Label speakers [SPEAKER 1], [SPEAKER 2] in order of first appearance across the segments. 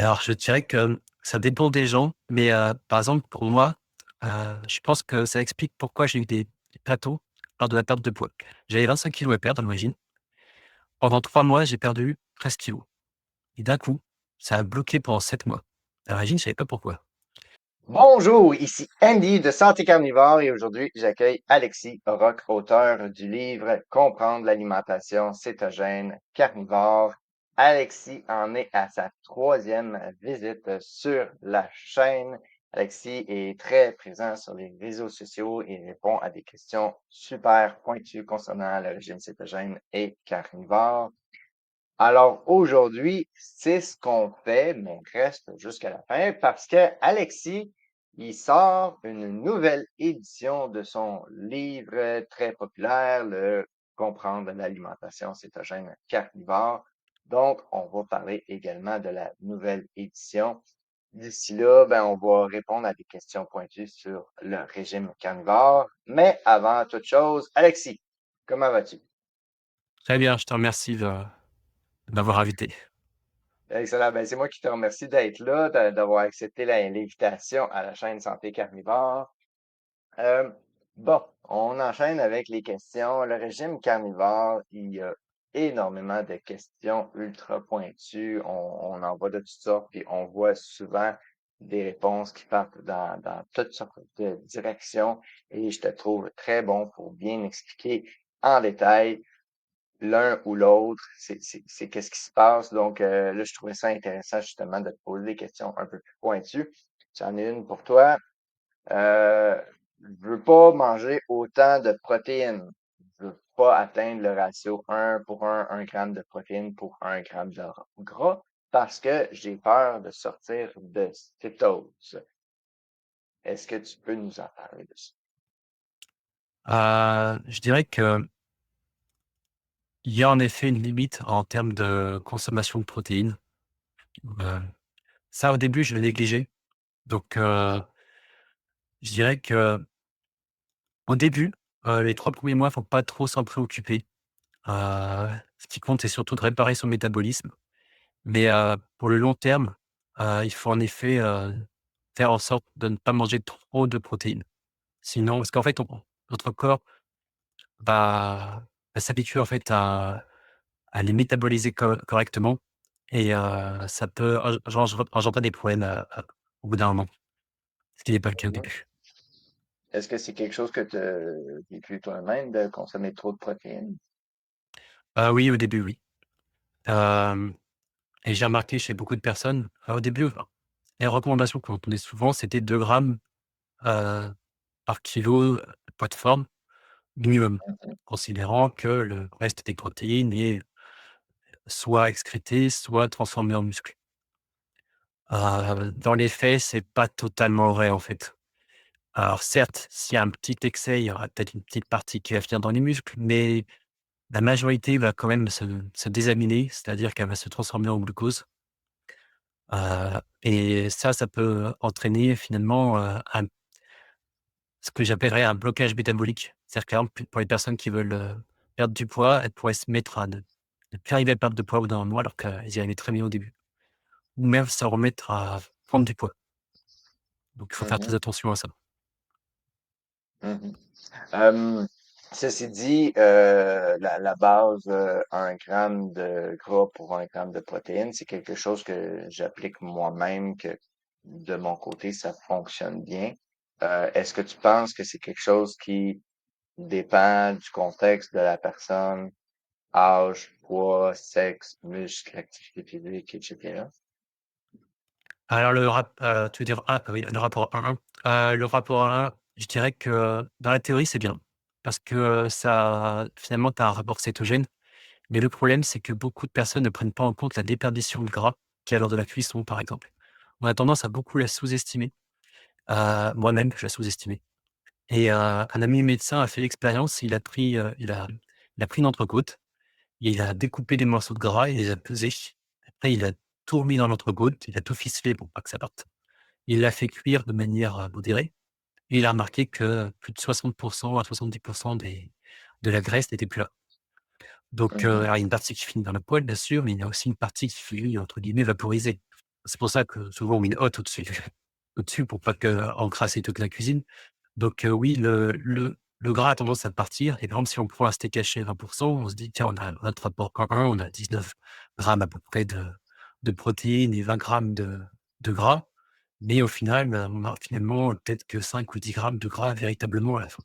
[SPEAKER 1] Alors, je dirais que ça dépend des gens, mais par exemple, pour moi, je pense que ça explique pourquoi j'ai eu des plateaux lors de la perte de poids. J'avais 25 kilos à perdre à l'origine. Pendant 3 mois, j'ai perdu 13 kilos et d'un coup, ça a bloqué pendant 7 mois. À l'origine, je savais pas pourquoi.
[SPEAKER 2] Bonjour, ici Andy de Santé Carnivore et aujourd'hui j'accueille Alexis Roch, auteur du livre Comprendre l'alimentation cétogène carnivore. Alexis en est à sa troisième visite sur la chaîne. Alexis est très présent sur les réseaux sociaux et répond à des questions super pointues concernant le régime cétogène et carnivore. Alors aujourd'hui, c'est ce qu'on fait, mais on reste jusqu'à la fin parce que Alexis, il sort une nouvelle édition de son livre très populaire, le Comprendre l'alimentation cétogène carnivore. Donc, on va parler également de la nouvelle édition. D'ici là, ben, on va répondre à des questions pointues sur le régime carnivore. Mais avant toute chose, Alexis, comment vas-tu?
[SPEAKER 1] Très bien, je te remercie de m'avoir invité.
[SPEAKER 2] Excellent. Ben, c'est moi qui te remercie d'être là, d'avoir accepté l'invitation à la chaîne Santé Carnivore. Euh, bon, on enchaîne avec les questions. Le régime carnivore, il y a énormément de questions ultra pointues. On en voit de toutes sortes, puis on voit souvent des réponses qui partent dans toutes sortes de directions. Et je te trouve très bon pour bien expliquer en détail l'un ou l'autre, c'est qu'est-ce qui se passe. Donc là, je trouvais ça intéressant justement de te poser des questions un peu plus pointues. J'en ai une pour toi. Je veux pas manger autant de protéines. Je veux pas atteindre le ratio 1 gramme de protéines pour 1 gramme de gras parce que j'ai peur de sortir de cétose. Est-ce que tu peux nous en parler de ça?
[SPEAKER 1] Je dirais qu'il y a en effet une limite en termes de consommation de protéines. Heu, Ça, au début, je le négligeais. Donc je dirais qu'au début, les 3 premiers mois, faut pas trop s'en préoccuper. Ce qui compte, c'est surtout de réparer son métabolisme. Mais, pour le long terme, il faut en effet, faire en sorte de ne pas manger trop de protéines. Sinon parce qu'en fait, notre corps va s'habituer en fait à les métaboliser correctement et ça peut engendrer des problèmes, au bout d'un moment, ce qui n'est pas le cas au
[SPEAKER 2] Mhm.
[SPEAKER 1] début.
[SPEAKER 2] Est-ce que c'est quelque chose que tu as vécu toi-même de consommer trop de protéines?
[SPEAKER 1] Oui, au début, oui. Hem Et j'ai remarqué chez beaucoup de personnes, au début, enfin, les recommandations qu'on entendait souvent, c'était 2 grammes, heu, par kilo, poids de forme minimum, considérant que le reste des protéines est soit excrété, soit transformé en muscle. Dans les faits, c'est pas totalement vrai, en fait. Alors certes, s'il y a un petit excès, il y aura peut-être une petite partie qui va finir dans les muscles, mais la majorité va quand même se désaminer, c'est-à-dire qu'elle va se transformer en glucose. Et ça peut entraîner finalement, un ce que j'appellerais un blocage métabolique. C'est-à-dire que, par exemple, pour les personnes qui veulent, perdre du poids, elles pourraient se mettre à ne plus arriver à perdre de poids au bout d'un mois alors qu'elles y arrivaient très bien au début. Ou même se remettre à prendre du poids. Donc il faut faire très
[SPEAKER 2] Mhm,
[SPEAKER 1] attention à ça.
[SPEAKER 2] mhm. Ceci dit, la base, 1 gramme de gras pour 1 gramme de protéines, c'est quelque chose que j'applique moi-même, que de mon côté, ça fonctionne bien. Est-ce que tu penses que c'est quelque chose qui dépend du contexte de la personne, âge, poids, sexe, muscle, activité physique, etc.?
[SPEAKER 1] Alors tu veux dire oui, le rapport 1:1. Le rapport 1, je dirais que dans la théorie, c'est bien parce que, ça finalement, tu as un rapport cétogène. Mais le problème, c'est que beaucoup de personnes ne prennent pas en compte la déperdition de gras qu'il y a lors de la cuisson, par exemple. On a tendance à beaucoup la sous-estimer. Moi-même, je la sous-estimais et un ami médecin a fait l'expérience, il a pris une entrecôte, il a découpé des morceaux de gras, il les a pesés. Après, il a tout remis dans l'entrecôte, il a tout ficelé pour pas que ça parte. Il l'a fait cuire de manière, modérée et il a remarqué que plus de 60 à 70 de la graisse n'était plus là. Donc,
[SPEAKER 2] Mhm,
[SPEAKER 1] alors il y a une partie qui finit dans la poêle, bien sûr, mais il y a aussi une partie qui finit, entre guillemets, «vaporisée». C'est pour ça que souvent on met une hotte au-dessus au-dessus pour pas qu'encrasser toute la cuisine. Donc oui, le gras a tendance à partir et par exemple, si on prend un steak haché à 20, on se dit: «Tiens, on a 3 porcs en 1, on a 19 grammes à peu près de protéines et 20 grammes de gras». Mais au final, on a finalement peut-être que 5 ou 10 grammes de gras véritablement à la fin.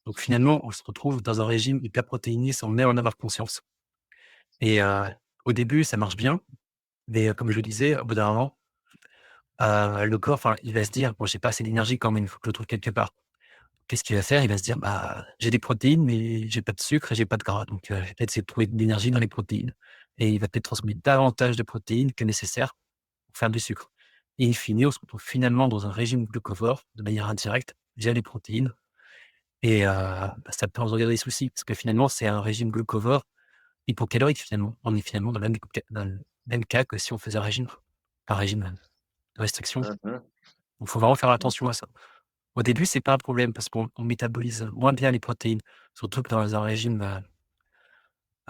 [SPEAKER 1] Donc finalement, on se retrouve dans un régime hyper protéiné sans même en avoir conscience et au début, ça marche bien, mais comme je le disais, au bout d'un moment, le corps, enfin, il va se dire: «Bon, j'ai pas assez d'énergie quand même, il faut que je le trouve quelque part». Qu'est-ce qu'il va faire? Il va se dire: «Bah, j'ai des protéines, mais j'ai pas de sucre et j'ai pas de gras, donc je vais peut-être essayer de trouver de l'énergie dans les protéines» et il va peut-être transmettre davantage de protéines que nécessaire pour faire du sucre et in fine, on se retrouve finalement dans un régime glucovore de manière indirecte via les protéines et bah, ça peut engendrer des soucis parce que finalement, c'est un régime glucovore hypocalorique finalement. On est finalement dans le même cas que si on faisait un régime, de restriction.
[SPEAKER 2] Mhm.
[SPEAKER 1] Donc faut vraiment faire attention à ça. Au début, c'est pas un problème parce qu'on métabolise moins bien les protéines, surtout que dans un régime,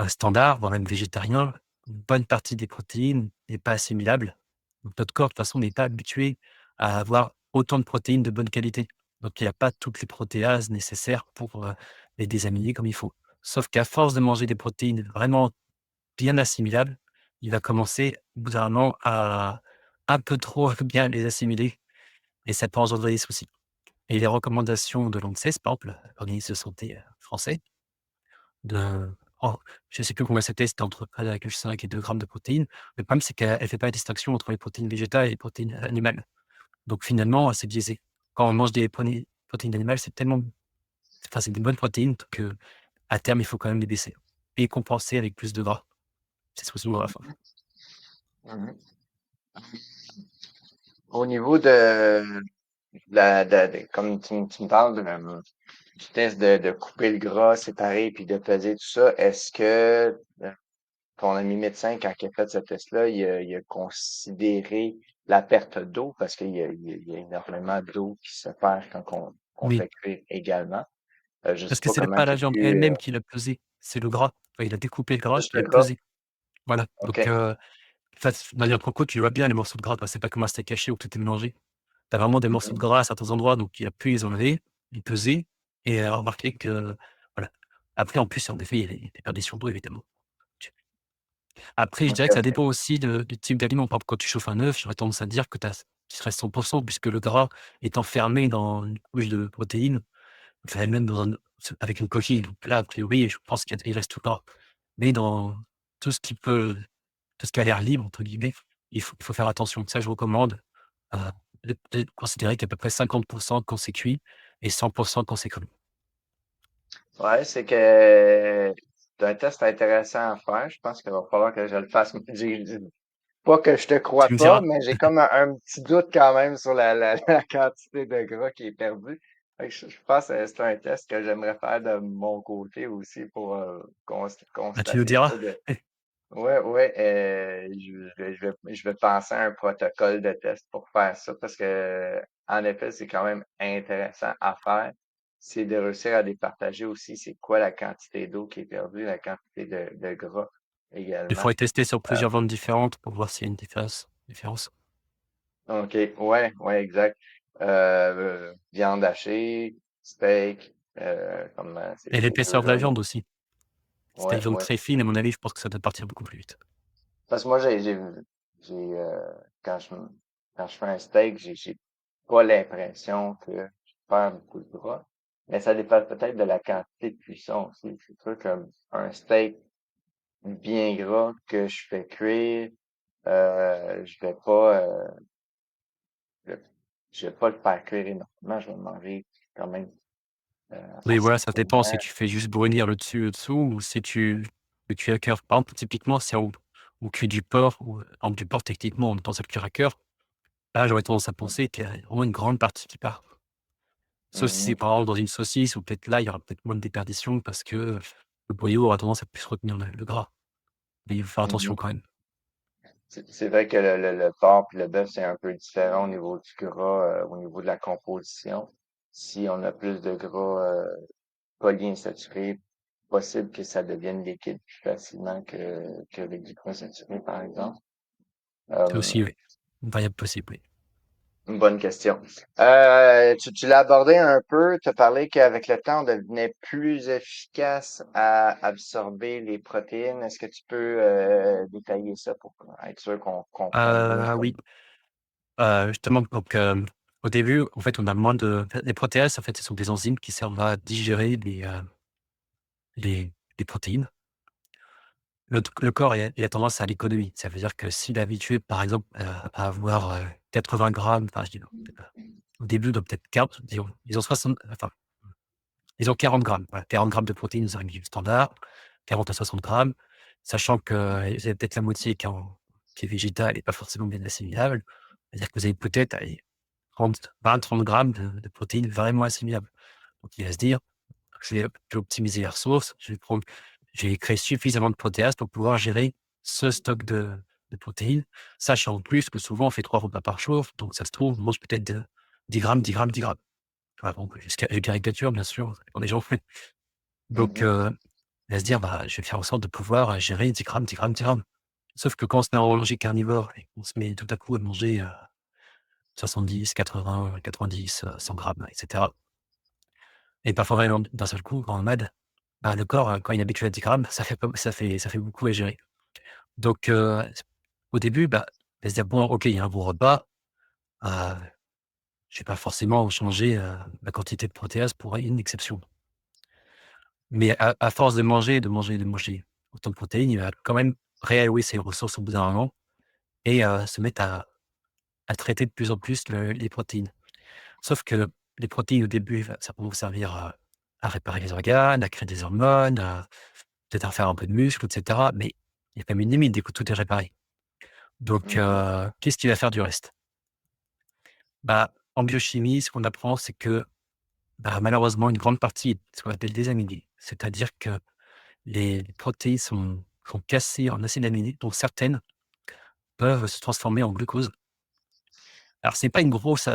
[SPEAKER 1] standard, voire même végétarien, une bonne partie des protéines n'est pas assimilable. Donc notre corps, de toute façon, n'est pas habitué à avoir autant de protéines de bonne qualité. Donc il y a pas toutes les protéases nécessaires pour, les désaminer comme il faut. Sauf qu'à force de manger des protéines vraiment bien assimilables, il va commencer au bout d'un moment à un peu trop bien les assimiler et ça peut engendrer des soucis. Et les recommandations de l'ANSES, par exemple, l'organisme de santé, français, de oh, je ne sais plus combien c'était, c'était entre 1,5 et 2 grammes de protéines. Le problème, c'est qu'elle ne fait pas la distinction entre les protéines végétales et les protéines animales. Donc finalement, c'est biaisé. Quand on mange des protéines animales, c'est tellement enfin, c'est des bonnes protéines qu'à terme, il faut quand même les baisser et compenser avec plus de gras. C'est ce que souvent à la fin.
[SPEAKER 2] Mhm. Au niveau comme tu me parles du test de couper le gras, séparer puis de peser tout ça, est-ce que ton ami médecin, quand il a fait ce test-là, il a considéré la perte d'eau parce qu'il y a énormément d'eau qui se perd quand on
[SPEAKER 1] Oui,
[SPEAKER 2] fait cuire également. Je
[SPEAKER 1] parce
[SPEAKER 2] sais
[SPEAKER 1] que
[SPEAKER 2] pas
[SPEAKER 1] c'est
[SPEAKER 2] comment
[SPEAKER 1] pas la
[SPEAKER 2] qu'il a
[SPEAKER 1] viande
[SPEAKER 2] pu,
[SPEAKER 1] elle-même qui l'a pesé, c'est le gras. Enfin, il a découpé le gras,
[SPEAKER 2] juste
[SPEAKER 1] puis il
[SPEAKER 2] le
[SPEAKER 1] a
[SPEAKER 2] gras.
[SPEAKER 1] pesé. Voilà, donc
[SPEAKER 2] OK.
[SPEAKER 1] enfin, de manière trop courte, tu vois bien les morceaux de gras, quoi. C'est pas comme un steak haché où tout est mélangé. Tu as vraiment des morceaux de
[SPEAKER 2] Mhm.
[SPEAKER 1] gras à certains endroits, donc il a pu les enlever, les peser et remarquer que voilà. Après, en plus, en effet, il y a des perditions d'eau, évidemment. Après, je
[SPEAKER 2] OK,
[SPEAKER 1] dirais que ça
[SPEAKER 2] OK.
[SPEAKER 1] dépend aussi du type d'aliment. Par exemple, quand tu chauffes un œuf, j'aurais tendance à dire que tu qu'il serait 100 puisque le gras est enfermé dans une couche de protéines, enfin, même dans un avec une coquille. Donc là, a priori, je pense qu'il reste tout le gras. Mais dans tout ce qui peut tout ce qui a l'air «libre» entre guillemets, il faut faire attention. Ça, je recommande, heu, de considérer qu'à peu près 50 quand c'est cuit et 100 quand c'est cru.
[SPEAKER 2] Ouais, c'est que c'est un test intéressant à faire. Je pense qu'il va falloir que je le fasse. Pas que je te crois
[SPEAKER 1] Tu me
[SPEAKER 2] pas,
[SPEAKER 1] diras.
[SPEAKER 2] mais j'ai comme un petit doute quand même sur la quantité de gras qui est perdue. Fait que je pense que c'est un test que j'aimerais faire de mon côté aussi pour
[SPEAKER 1] Bah, tu nous
[SPEAKER 2] constater
[SPEAKER 1] diras.
[SPEAKER 2] ça. Ouais, ouais, je vais penser à un protocole de test pour faire ça parce que, en effet, c'est quand même intéressant à faire. C'est de réussir à départager aussi c'est quoi la quantité d'eau qui est perdue, la quantité de gras
[SPEAKER 1] Il
[SPEAKER 2] également.
[SPEAKER 1] faudrait tester sur
[SPEAKER 2] Euh,
[SPEAKER 1] plusieurs ventes différentes pour voir s'il y a une différence.
[SPEAKER 2] OK, ouais, ouais, exact. Viande hachée, steak,
[SPEAKER 1] Et
[SPEAKER 2] ces
[SPEAKER 1] l'épaisseur de
[SPEAKER 2] deux-là,
[SPEAKER 1] la
[SPEAKER 2] moi.
[SPEAKER 1] viande aussi. Si tu as
[SPEAKER 2] Ouais,
[SPEAKER 1] une viande
[SPEAKER 2] ouais.
[SPEAKER 1] très fine, à mon avis, je pense que ça doit partir beaucoup plus vite.
[SPEAKER 2] Parce que moi, quand quand je fais un steak, j'ai pas l'impression que je perds beaucoup de gras. Mais ça dépend peut-être de la quantité de cuisson aussi. C'est sûr qu'un steak bien gras que je fais cuire, je vais pas, le- je vais pas le faire cuire énormément. Je vais le manger quand même,
[SPEAKER 1] Oui,
[SPEAKER 2] assez
[SPEAKER 1] voilà, ça dépend si
[SPEAKER 2] rapidement.
[SPEAKER 1] tu fais juste brunir le dessus et le dessous ou si tu cuis à cœur. Par exemple, typiquement, si on cuit du porc ou, par exemple, du porc, techniquement, on pense à le cuire à cœur. Là, j'aurais tendance à penser qu'il y a vraiment une grande partie qui part. Sauf si c'est,
[SPEAKER 2] Mhm,
[SPEAKER 1] par exemple, dans une saucisse ou peut-être là, il y aura peut-être moins de déperdition parce que le boyau aura tendance à plus retenir le gras. Mais il faut faire attention
[SPEAKER 2] mhm.
[SPEAKER 1] quand même.
[SPEAKER 2] C'est vrai que le porc et le bœuf, c'est un peu différent au niveau du gras, au niveau de la composition. Si on a plus de gras polyinsaturés, possible que ça devienne liquide plus facilement que les glucosinsaturés, par exemple.
[SPEAKER 1] C'est
[SPEAKER 2] Euh,
[SPEAKER 1] aussi, oui. une variable possible, oui.
[SPEAKER 2] Une bonne question. Tu l'as abordé un peu, tu as parlé qu'avec le temps, on devenait plus efficace à absorber les protéines. Est-ce que tu peux détailler ça pour être sûr qu'on comprenne bien le
[SPEAKER 1] Oui,
[SPEAKER 2] concept?
[SPEAKER 1] justement, donc, au début, en fait, on a moins de les protéases, en fait, ce sont des enzymes qui servent à digérer les protéines. Le corps, il a tendance à l'économie. Ça veut dire que s'il est habitué, par exemple, à avoir, 80 grammes, enfin, je dis, au début, donc peut-être 40, disons 60, enfin, disons 40 grammes, voilà, 40 grammes de protéines, c'est un régime standard, 40 à 60 grammes, sachant que, vous avez peut-être la moitié qui est végétale et pas forcément bien assimilable. C'est-à-dire que vous avez peut-être, allez, 30 grammes de protéines vraiment assimilables. Donc il va se dire: «Je vais optimiser les ressources, je vais créer suffisamment de protéases pour pouvoir gérer ce stock de protéines», sachant en plus que souvent on fait 3 repas par jour, donc ça se trouve, on mange peut-être de 10 grammes, 10 grammes, 10 grammes. Voilà, donc je caricature bien sûr, ça dépend des gens. Donc
[SPEAKER 2] Mhm,
[SPEAKER 1] il va se dire: «Bah, je vais faire en sorte de pouvoir, gérer 10 grammes, 10 grammes, 10 grammes». Sauf que quand on se met en régime carnivore et qu'on se met tout à coup à manger, 70, 80, 90, 100 grammes et cetera, et parfois vraiment d'un seul coup, en mode, bah, le corps, quand il est habitué à 10 grammes, ça fait beaucoup à gérer. Donc au début, bah, il va se dire: «Bon, OK, il y a un bon repas, heu, je vais pas forcément changer, la quantité de protéases pour une exception». Mais à force de manger, de manger, de manger autant de protéines, il va quand même réallouer ses ressources au bout d'un moment et se mettre à traiter de plus en plus les protéines. Sauf que les protéines, au début, ça peut vous servir à réparer les organes, à créer des hormones, à peut-être à faire un peu de muscle, et cetera. Mais il y a quand même une limite dès que tout est réparé. Donc,
[SPEAKER 2] mhm,
[SPEAKER 1] qu'est-ce qu'il va faire du reste? Bah, en biochimie, ce qu'on apprend, c'est que, bah, malheureusement, une grande partie est ce qu'on appelle des aminés. C'est-à-dire que les protéines sont cassées en acides aminés, dont certaines peuvent se transformer en glucose. Alors c'est pas une grosse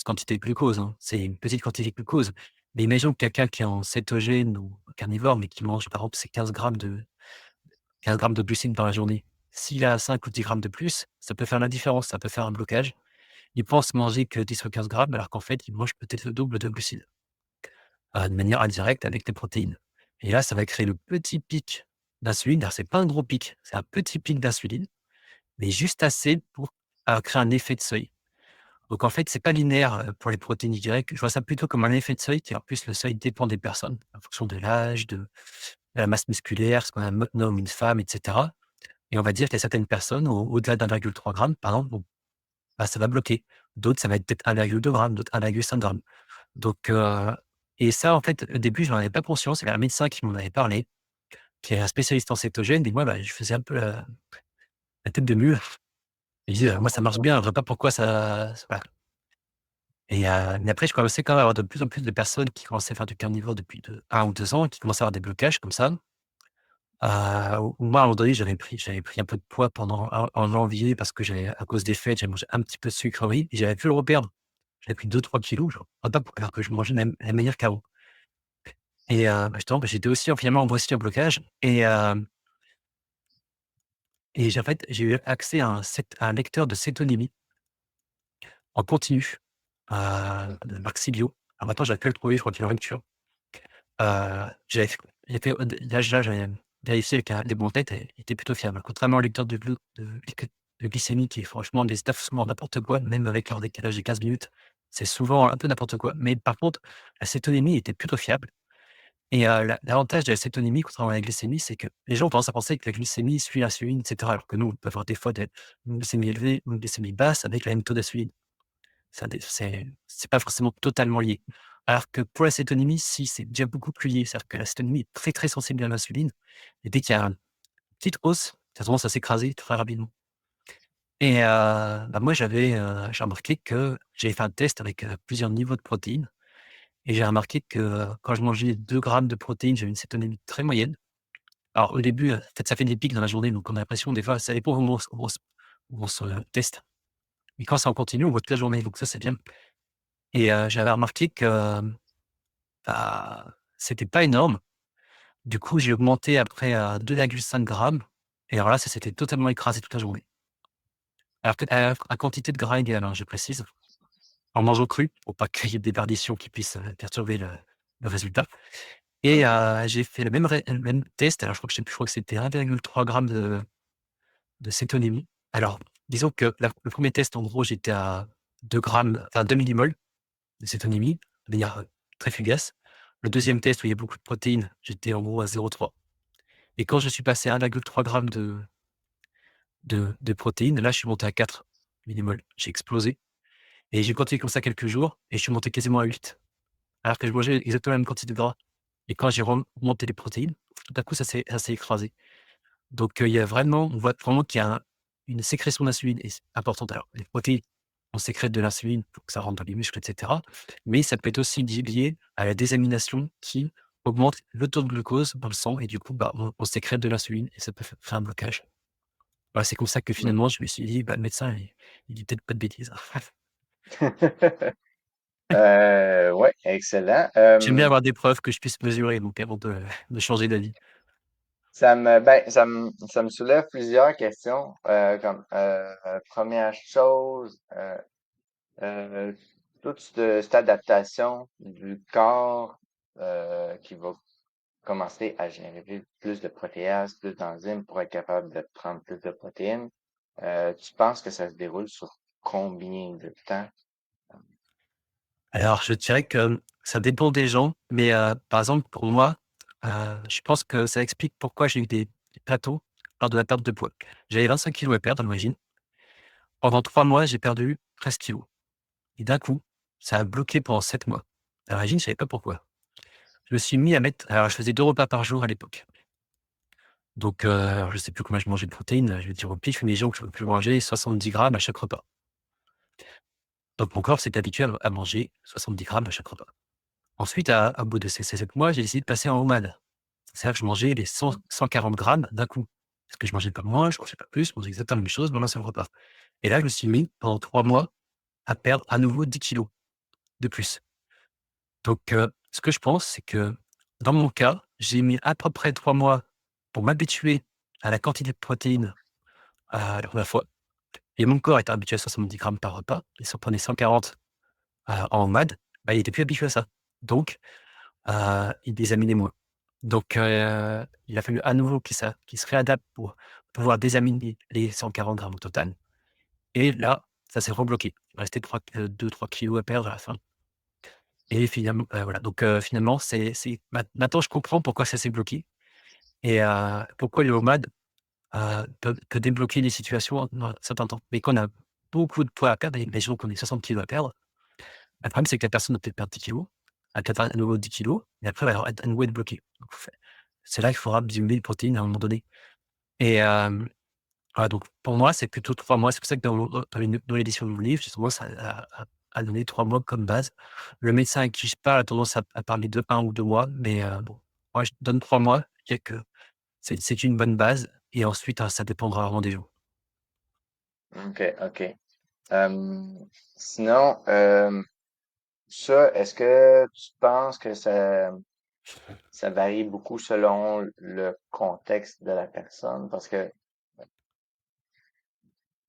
[SPEAKER 1] quantité de glucose, hein, c'est une petite quantité de glucose. Mais imaginons que quelqu'un qui est en cétogène ou carnivore, mais qui mange par exemple ses 15 grammes de glucides dans la journée. S'il a 5 ou 10 grammes de plus, ça peut faire la différence, ça peut faire un blocage. Il pense manger que 10 ou 15 grammes, alors qu'en fait, il mange peut-être le double de glucides, de manière indirecte avec les protéines. Et là, ça va créer le petit pic d'insuline. Alors c'est pas un gros pic, c'est un petit pic d'insuline, mais juste assez pour, créer un effet de seuil. Donc en fait, c'est pas linéaire, pour les protéines, je dirais que je vois ça plutôt comme un effet de seuil, qui en plus le seuil dépend des personnes, en fonction de l'âge, de la masse musculaire, ce qu'on a un homme, une femme, et cetera. Et on va dire qu'il y a certaines personnes au-delà d'1,3 g par exemple, bon, bah, ça va bloquer. D'autres, ça va être peut-être 1,2 g, d'autres 1,5 g. Donc et ça en fait, au début, j'en avais pas conscience. Il y avait un médecin qui m'en avait parlé, qui est un spécialiste en cétogène, et moi, bah, je faisais un peu la tête de mule. Je disais: «Moi ça marche bien, je vois pas pourquoi ça». Voilà. Et mais après, je commençais quand même à avoir de plus en plus de personnes qui commençaient à faire du carnivore depuis 1 ou 2 ans, et qui commençaient à avoir des blocages comme ça. Où moi, à un moment donné, j'avais pris un peu de poids pendant en janvier parce que j'avais à cause des fêtes, j'avais mangé un petit peu de sucreries et j'avais pu le reperdre. J'avais pris 2 3 kilos, genre, pas pour alors que je mangeais de la même manière qu'avant. Et bah, justement, bah, j'étais aussi finalement aussi en blocage, et j'ai en fait, j'ai eu accès à un lecteur de cétonymie en continu, de marque Sylvio. Alors maintenant, j'arrive plus à le trouver, je crois qu'il est en rupture. J'avais fait j'ai fait là, j'avais vérifié avec des bons têtes, et il était plutôt fiable. Contrairement au lecteur de glycémie qui est franchement des souvent n'importe quoi, même avec leur décalage de 15 minutes, c'est souvent un peu n'importe quoi. Mais par contre, la cétonémie était plutôt fiable, et l'avantage de la cétonémie contrairement à la glycémie, c'est que les gens ont tendance à penser que la glycémie suit l'insuline, et cetera, alors que nous, on peut avoir des fois une glycémie élevée ou une glycémie basse avec la même taux d'insuline. Ça dé c'est pas forcément totalement lié. Alors que pour la cétonymie, si, c'est déjà beaucoup plus lié. C'est-à-dire que la cétonymie est très, très sensible à l'insuline, et dès qu'il y a une petite hausse, ça a tendance à s'écraser très rapidement. Et bah, moi, j'ai remarqué que j'avais fait un test avec, plusieurs niveaux de protéines, et j'ai remarqué que, quand je mangeais 2 grammes de protéines, j'avais une cétonymie très moyenne. Alors au début, peut-être ça fait des pics dans la journée, donc on a l'impression des fois ça dépend où on se teste. Mais quand c'est en continu, on voit toute la journée, donc ça, c'est bien. Et j'avais remarqué que, bah, c'était pas énorme. Du coup, j'ai augmenté après à 2,5 grammes, et alors là, ça s'était totalement écrasé toute la journée. Alors peut à quantité de gras égale, hein, je précise, en mangeant cru pour pas qu'il y ait de déperdition qui puisse, perturber le résultat et
[SPEAKER 2] OK.
[SPEAKER 1] j'ai fait le même test. Alors je crois que je sais plus, je crois que c'était 1,3 g de cétonémie. Alors disons que le 1er test, en gros, j'étais à 2 grammes, enfin 2 millimoles de cétonémie, de manière, très fugace. Le deuxième test où il y a beaucoup de protéines, j'étais en gros à 0,3 et quand je suis passé à 1,3 g de protéines, là, je suis monté à 4 millimoles. J'ai explosé et j'ai continué comme ça quelques jours et je suis monté quasiment à 8, alors que je mangeais exactement la même quantité de gras et quand j'ai remonté les protéines, tout à coup, ça s'est écrasé. Donc il y a vraiment on voit vraiment qu'il y a une sécrétion d'insuline et c'est importante. Alors les protéines, on sécrète de l'insuline pour que ça rentre dans les muscles et cetera, mais ça peut être aussi lié à la désamination qui augmente le taux de glucose dans le sang et du coup, bah, on sécrète de l'insuline et ça peut faire un blocage. Voilà, c'est comme ça que
[SPEAKER 2] Mmh.
[SPEAKER 1] finalement je me suis dit: «Bah, le médecin, il dit peut-être pas de bêtises».
[SPEAKER 2] Ouais, excellent.
[SPEAKER 1] J'aime bien avoir des preuves que je puisse mesurer donc avant de changer d'avis.
[SPEAKER 2] Ça me soulève plusieurs questions. Comme 1re chose, toute cette adaptation du corps qui va commencer à générer plus de protéases, plus d'enzymes pour être capable de prendre plus de protéines. Tu penses que ça se déroule sur combien de temps?
[SPEAKER 1] Alors je dirais que ça dépend des gens, mais par exemple pour moi, je pense que ça explique pourquoi j'ai eu des plateaux lors de la perte de poids. J'avais 25 kilogrammes à perdre à l'origine. Pendant 3 mois, j'ai perdu 13 kilogrammes et d'un coup, ça a bloqué pendant 7 mois. À l'origine, je savais pas pourquoi. Je me suis mis à mettre alors je faisais 2 repas par jour à l'époque. Donc alors je sais plus combien je mangeais de protéines, je vais dire au pif, mais disons que je pouvais manger 70 grammes à chaque repas. Donc mon corps s'est habitué à manger 70 grammes à chaque repas. Ensuite, au bout de ces 7 mois, j'ai décidé de passer en OMAD. C'est-à-dire que je mangeais les 140 grammes d'un coup. Parce que je mangeais pas moins, je mangeais pas plus, je mangeais exactement la même chose dans un seul repas. Et là, je me suis mis pendant 3 mois à perdre à nouveau 10 kilogrammes de plus. Donc ce que je pense, c'est que dans mon cas, j'ai mis à peu près 3 mois pour m'habituer à la quantité de protéines la première fois et mon corps était habitué à 70 grammes par repas et si on prenait 140, en OMAD, bah, il était plus habitué à ça. Donc il désaminait moins. Donc il a fallu à nouveau qu'il se réadapte pour pouvoir désaminer les 140 grammes au total et là, ça s'est rebloqué. Il me restait 2-3 kilogrammes à perdre à la fin et finalement, voilà donc finalement, c'est maintenant je comprends pourquoi ça s'est bloqué et pourquoi le OMAD, peut débloquer les situations dans un certain temps. Mais quand on a beaucoup de poids à perdre, imaginons qu'on ait 60 kilogrammes à perdre, le problème, c'est que la personne va peut-être perdre 10 kilogrammes, elle va peut-être à nouveau 10 kilogrammes et après elle va à nouveau être bloquée. Donc c'est là qu'il faudra diminuer les protéines à un moment donné et voilà donc pour moi, c'est plutôt 3 mois. C'est pour ça que dans l'édition de mon livre, j'ai tendance à donner 3 mois comme base. Le médecin avec qui je parle a tendance à parler de 1 ou 2 mois, mais bon, moi je donne 3 mois. Je dirais que c'est une bonne base et ensuite, ça dépendra vraiment des gens.
[SPEAKER 2] OK, OK. Sinon, ça, est-ce que tu penses que ça varie beaucoup selon le contexte de la personne? Parce que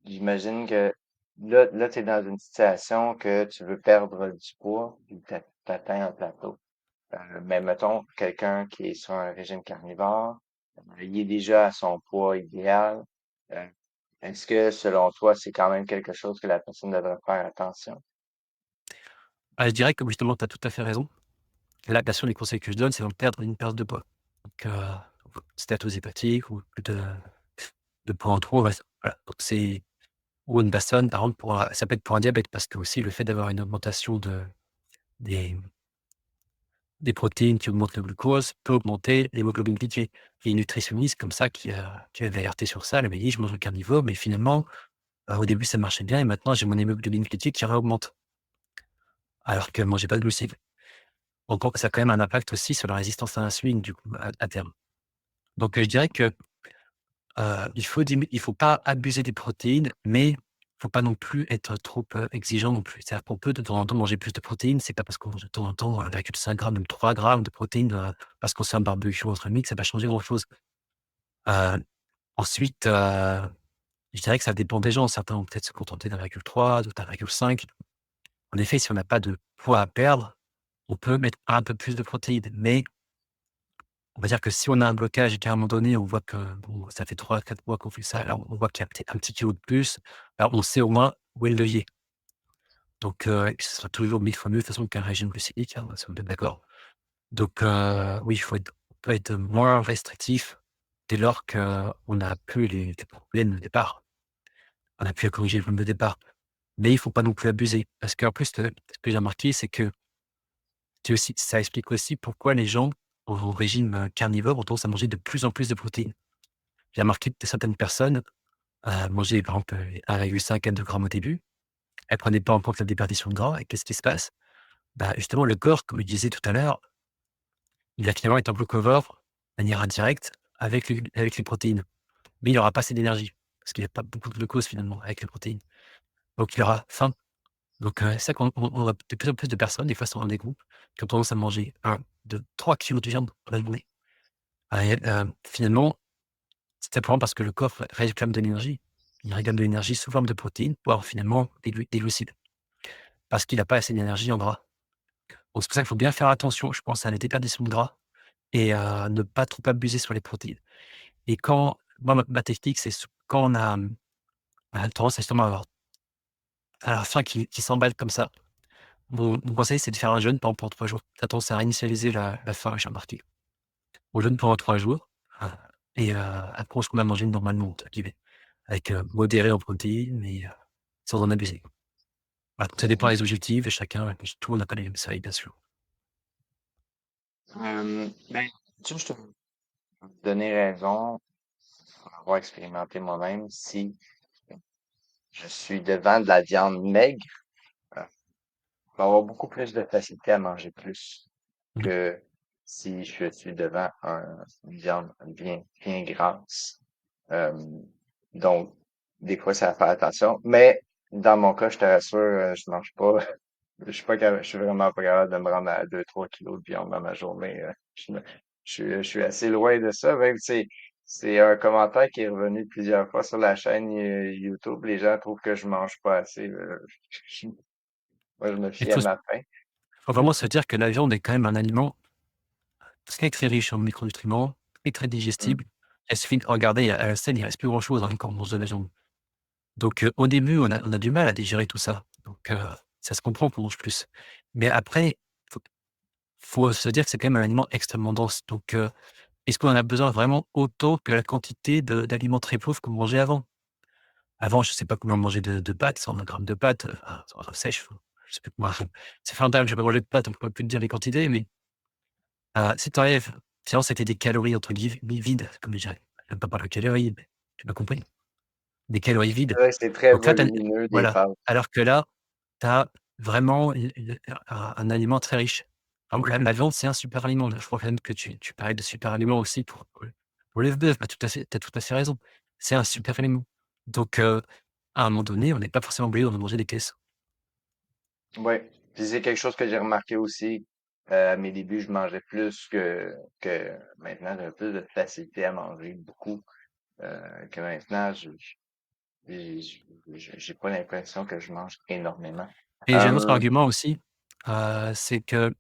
[SPEAKER 2] j'imagine que là, tu es dans une situation que tu veux perdre du poids, puis t'atteins un plateau. Mais mettons, quelqu'un qui est sur un régime carnivore, il est déjà à son poids idéal. Euh, Est-ce que, selon toi, c'est quand même quelque chose que la personne devrait faire attention?
[SPEAKER 1] Je dirais que justement, tu as tout à fait raison. Là, bien sûr, les conseils que je donne, c'est de perdre une perte de poids. Donc stéatose hépatique ou de poids en trop, ouais, voilà. Donc c'est ou une personne, par exemple, ça peut être pour un diabète parce que aussi le fait d'avoir une augmentation des des protéines qui augmentent le glucose peut augmenter l'hémoglobine glycée. Il y a une nutritionniste comme ça qui avait alerté sur ça. Elle m'a dit: «Je mange carnivore, mais finalement, au début, ça marchait bien et maintenant j'ai mon hémoglobine glycée qui réaugmente, alors qu'elle mangeait pas de glucides». Donc ça a quand même un impact aussi sur la résistance à l'insuline du coup, à terme. Donc je dirais que, il faut pas abuser des protéines, mais il faut pas non plus être trop, exigeant non plus. C'est-à-dire qu'on peut de temps en temps manger plus de protéines, c'est pas parce qu'on mange de temps en temps 1,5 g, même 3 grammes de protéines, parce qu'on se fait un barbecue entre amis que ça va changer grand chose. Heu, ensuite, Je dirais que ça dépend des gens. Certains vont peut-être se contenter d'1,3, d'autres 1,5. En effet, si on n'a pas de poids à perdre, on peut mettre un peu plus de protéines. Mais on va dire que si on a un blocage et qu'à un moment donné, on voit que bon, ça fait 3, 4 mois qu'on fait ça, là, on voit qu'il y a peut-être un petit kilo de plus, alors on sait au moins où est le levier. Donc, ce sera toujours 1000 fois mieux de toute façon qu'un régime glycémique, hein, ça on est d'accord. Donc, oui, on peut être moins restrictif dès lors qu'on n'a plus les problèmes de départ. On n'a plus à corriger les problèmes de départ. Mais il ne faut pas non plus abuser. Parce qu'en plus, ce que j'ai remarqué, c'est que ça explique aussi pourquoi les gens au régime, carnivore ont tendance à manger de plus en plus de protéines. J'ai remarqué que certaines personnes, mangeaient par exemple, 1,5 à 2 grammes au début. Elles prenaient pas en compte la déperdition de gras et qu'est-ce qui se passe? Bah, justement, le corps, comme je disais tout à l'heure, il va finalement être en bloc-over, de manière indirecte, avec les protéines. Mais il aura pas assez d'énergie, parce qu'il y a pas beaucoup de glucose finalement avec les protéines. Donc il aura faim. Donc, c'est ça qu'on voit de plus en plus de personnes, des fois dans des groupes, qui ont tendance à manger 1, 2, 3 kilos de viande dans la journée. Et finalement, c'est simplement parce que le corps réclame de l'énergie. Il réclame de l'énergie sous forme de protéines, voire finalement des glucides, parce qu'il a pas assez d'énergie en gras. Donc c'est pour ça qu'il faut bien faire attention, je pense, à la déperdition de gras et à ne pas trop abuser sur les protéines. Et quand moi, ma technique, c'est quand on a tendance justement à la faim qui s'emballe comme ça. Mon conseil, c'est de faire un jeûne, par exemple, pendant 3 jours. Ça a tendance à réinitialiser la faim, j'ai remarqué. On jeûne pendant 3 jours, heu et après on se remet à manger normalement, entre guillemets, avec, modéré en protéines, mais sans en abuser. Voilà, donc ça dépend
[SPEAKER 2] Mhm.
[SPEAKER 1] des objectifs de chacun, tout le monde n'a pas les mêmes seuils, bien sûr.
[SPEAKER 2] Ben, tu sais, je te donner raison pour avoir expérimenté moi-même. Si je suis devant de la viande maigre, euh, je vais avoir beaucoup plus de facilité à manger plus
[SPEAKER 1] Mmh.
[SPEAKER 2] que si je suis devant une viande bien grasse. Euh, donc, des fois, ça fait attention. Mais dans mon cas, je te rassure, je mange pas. Je suis vraiment pas capable de me rendre à 2, 3 kilos de viande dans ma journée. Je suis assez loin de ça. Même, c'est un commentaire qui est revenu plusieurs fois sur la chaîne YouTube. Les gens trouvent que je mange pas assez. Moi, je me
[SPEAKER 1] Il
[SPEAKER 2] fie à
[SPEAKER 1] faut
[SPEAKER 2] ma faim.
[SPEAKER 1] faut vraiment se dire que la viande est quand même un aliment très, très riche en micronutriments et très
[SPEAKER 2] Mm.
[SPEAKER 1] digestible. Il suffit de regarder à la scène, il reste plus grand chose, hein, quand on mange de la viande. Donc, au début, on a du mal à digérer tout ça. Donc, ça se comprend qu'on mange plus. Mais après, faut faut se dire que c'est quand même un aliment extrêmement dense. Donc, est-ce qu'on en a besoin vraiment autant que la quantité d'aliments très pauvres qu'on mangeait avant? Avant, je sais pas combien on mangeait de pâtes, 120 grammes de pâtes, sèches, je sais plus comment ça fait longtemps que j'ai pas mangé de pâtes, donc je pourrais plus te dire les quantités, mais si tu enlèves finalement, c'était des calories entre guillemets «vides», comme je dirais. J'aime pas parler de calories, mais tu m'as compris. Des calories
[SPEAKER 2] C'est
[SPEAKER 1] vides.
[SPEAKER 2] vrai que c'est très
[SPEAKER 1] Donc là, tu
[SPEAKER 2] volumineux des
[SPEAKER 1] voilà.
[SPEAKER 2] pâtes.
[SPEAKER 1] Alors que là, tu as vraiment un aliment très riche. Par exemple, la viande, c'est un super aliment. Je crois même que tu parlais de super aliment aussi pour le bœuf. Bah, tu as tout à fait raison. C'est un super aliment. Donc, à un moment donné, on n'est pas forcément obligé d'en manger des caisses.
[SPEAKER 2] Ouais. Puis c'est quelque chose que j'ai remarqué aussi. À mes débuts, je mangeais plus que maintenant. J'ai plus de facilité à manger beaucoup que maintenant. J'ai j'ai pas l'impression que je mange énormément.
[SPEAKER 1] Et j'ai un autre
[SPEAKER 2] Euh,
[SPEAKER 1] argument aussi, c'est que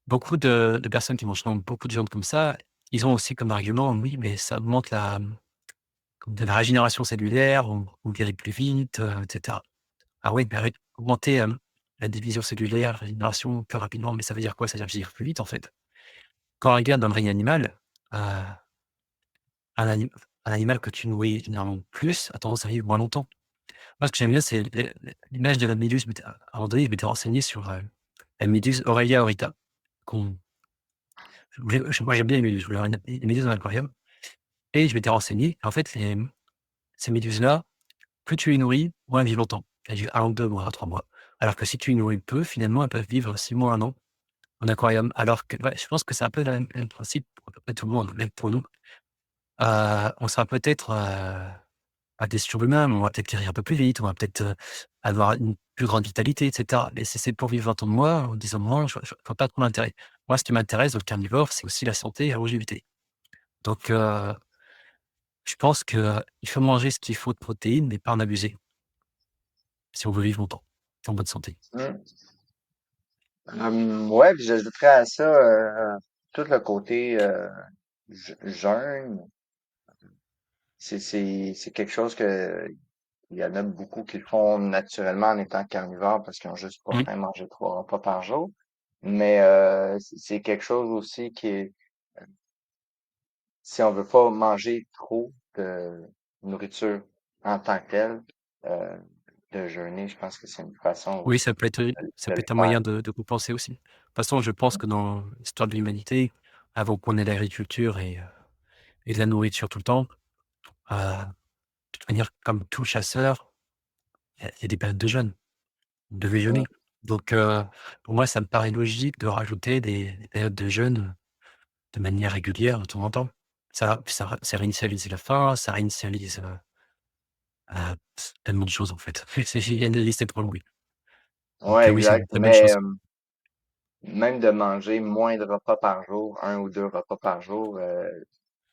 [SPEAKER 1] beaucoup de personnes qui mangent donc beaucoup de viande comme ça, ils ont aussi comme argument: «Oui, mais ça augmente la régénération cellulaire, on guérit plus vite, et cetera». Ah oui, bah oui, augmenter, la division cellulaire, la régénération plus rapidement, mais ça veut dire quoi? Ça veut dire vieillir plus vite, en fait. Quand on regarde dans le règne animal, un ani un animal que tu nourris généralement plus a tendance à vivre moins longtemps. Moi, ce que j'aime bien, c'est l'image de la méduse. À un moment donné, je m'étais renseigné sur, la méduse Aurelia aurita qu'on moi, j'aime bien les méduses, je voulais les méduses dans l'aquarium et je m'étais renseigné. En fait, ces méduses-là, plus tu les nourris, moins elles vivent longtemps. Elles vivent 1 ou 2 mois, 3 mois. Alors que si tu les nourris peu, finalement, elles peuvent vivre 6 mois, 1 an en aquarium. Alors que ouais, je pense que c'est un peu le même principe pour à peu près tout le monde, même pour nous. On sera peut-être, pas des surhumains, mais on va peut-être guérir un peu plus vite, on va peut-être, avoir une plus grande vitalité et cetera. Mais si c'est pour vivre 20 ans de moins ou 10 ans de moins, je vois pas trop l'intérêt. Moi, ce qui m'intéresse dans le carnivore, c'est aussi la santé et la longévité. Donc, Je pense que, il faut manger ce qu'il faut de protéines, mais pas en abuser, si on veut vivre longtemps, en bonne santé.
[SPEAKER 2] Hmm. Ouais, puis j'ajouterais à ça tout le côté jeûne. C'est quelque chose que il y en a beaucoup qui le font naturellement en étant carnivore parce qu'ils ont juste pas
[SPEAKER 1] Mmh.
[SPEAKER 2] faim, manger 3 repas par jour. Mais c'est quelque chose aussi qui est, si on veut pas manger trop de nourriture en tant que telle, euh, de jeûner, je pense que c'est une façon
[SPEAKER 1] Oui,
[SPEAKER 2] aussi
[SPEAKER 1] ça
[SPEAKER 2] de
[SPEAKER 1] peut
[SPEAKER 2] le
[SPEAKER 1] être un
[SPEAKER 2] faire.
[SPEAKER 1] moyen de compenser aussi. De toute façon, je pense que dans l'histoire de l'humanité, avant qu'on ait l'agriculture et de la nourriture tout le temps, de toute manière, comme tout chasseur, il y a des périodes de jeûne, de
[SPEAKER 2] Mm.
[SPEAKER 1] jeûner. Donc, pour moi, ça me paraît logique de rajouter des périodes de jeûne de manière régulière de temps en temps. Ça réinitialise la faim, ça réinitialise, tellement de choses en fait. Il y a une liste trop longue. Donc,
[SPEAKER 2] Ouais,
[SPEAKER 1] oui, c'est une
[SPEAKER 2] exact.
[SPEAKER 1] très bonne
[SPEAKER 2] Mais
[SPEAKER 1] chose.
[SPEAKER 2] même de manger moins de repas par jour, 1 ou 2 repas par jour,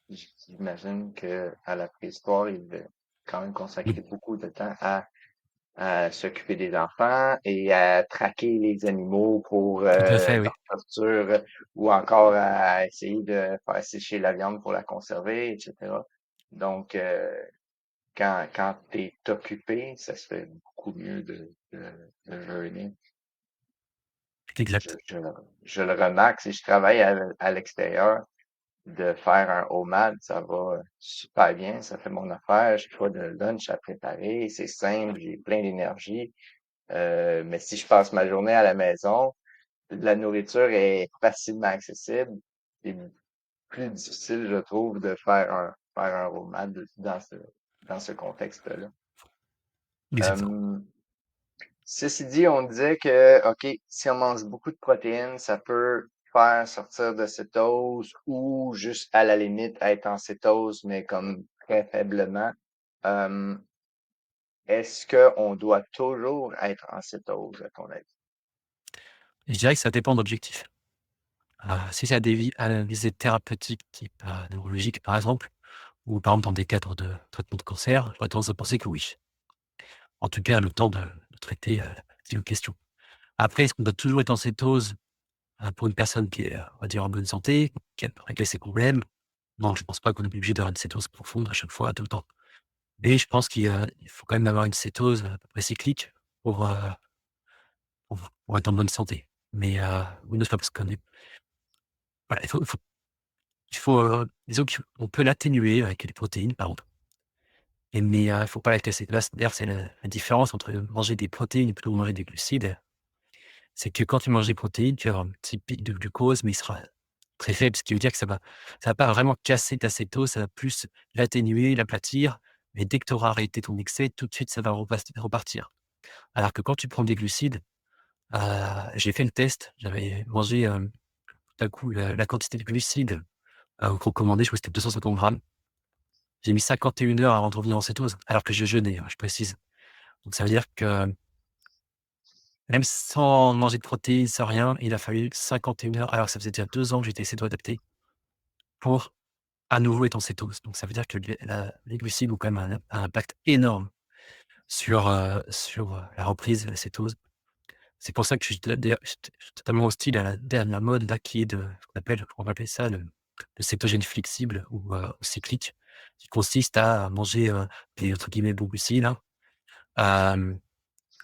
[SPEAKER 2] j'imagine que à la préhistoire, il devait quand même consacrer
[SPEAKER 1] Oui,
[SPEAKER 2] beaucoup de temps à s'occuper des enfants et à traquer les animaux pour
[SPEAKER 1] tout à fait, oui.
[SPEAKER 2] leur torture ou encore à essayer de faire sécher la viande pour la conserver, etc. Donc, quand tu es occupé, ça se fait beaucoup mieux de jeûner. Je,
[SPEAKER 1] Exact.
[SPEAKER 2] je, le je le remarque, si je travaille à l'extérieur, de faire un homemade, ça va super bien, ça fait mon affaire, j'ai pas de lunch à préparer, c'est simple, j'ai plein d'énergie. Mais si je passe ma journée à la maison, la nourriture est facilement accessible. C'est plus difficile, je trouve, de faire un homemade dans ce contexte-là.
[SPEAKER 1] Exactement.
[SPEAKER 2] Euh, Ceci dit, on disait que, OK, si on mange beaucoup de protéines, ça peut faire sortir de cétose ou juste à la limite être en cétose, mais comme très faiblement. Euh, Est-ce qu'on doit toujours être en cétose, à ton avis?
[SPEAKER 1] Je dirais que ça dépend de l'objectif. Si c'est à visée thérapeutique type, neurologique par exemple, ou par exemple dans des cadres de traitement de cancer, j'aurais tendance à penser que oui. En tout cas, le temps de traiter, c'est une question. Après, est-ce qu'on doit toujours être en cétose, pour une personne qui est, on va dire en bonne santé, qui a réglé ses problèmes? Non, je pense pas qu'on est obligé d'avoir une cétose profonde à chaque fois, tout le temps. Mais je pense il faut quand même avoir une cétose à peu près cyclique pour, pour être en bonne santé. Mais, oui, ne pas parce qu'on est voilà, disons qu'on peut l'atténuer avec les protéines, par exemple. Mais, il faut pas la casser. Là, d'ailleurs, c'est la différence entre manger des protéines et plutôt manger des glucides. C'est que quand tu manges des protéines, tu vas avoir un petit pic de glucose, mais il sera très faible, ce qui veut dire que ça va pas vraiment casser ta cétose, ça va plus l'atténuer, l'aplatir, mais dès que tu auras arrêté ton excès, tout de suite, ça va repartir. Alors que quand tu prends des glucides, heu, j'ai fait le test, j'avais mangé, tout à coup la quantité de glucides, recommandée, je crois que c'était 250 grammes. J'ai mis 51 heures avant de revenir en cétose, alors que je jeûnais, je précise. Donc ça veut dire que même sans manger de protéines, sans rien, il a fallu 51 heures, alors que ça faisait déjà 2 ans que j'étais céto-adapté pour à nouveau être en cétose. Donc ça veut dire que les glucides ont quand même un impact énorme sur la reprise de la cétose. C'est pour ça que d'ailleurs, je suis totalement hostile à la dernière mode là qui est ce qu'on appelle, on va appeler ça le cétogène flexible ou, cyclique, qui consiste à manger, des entre guillemets «bons glucides», hein, hem,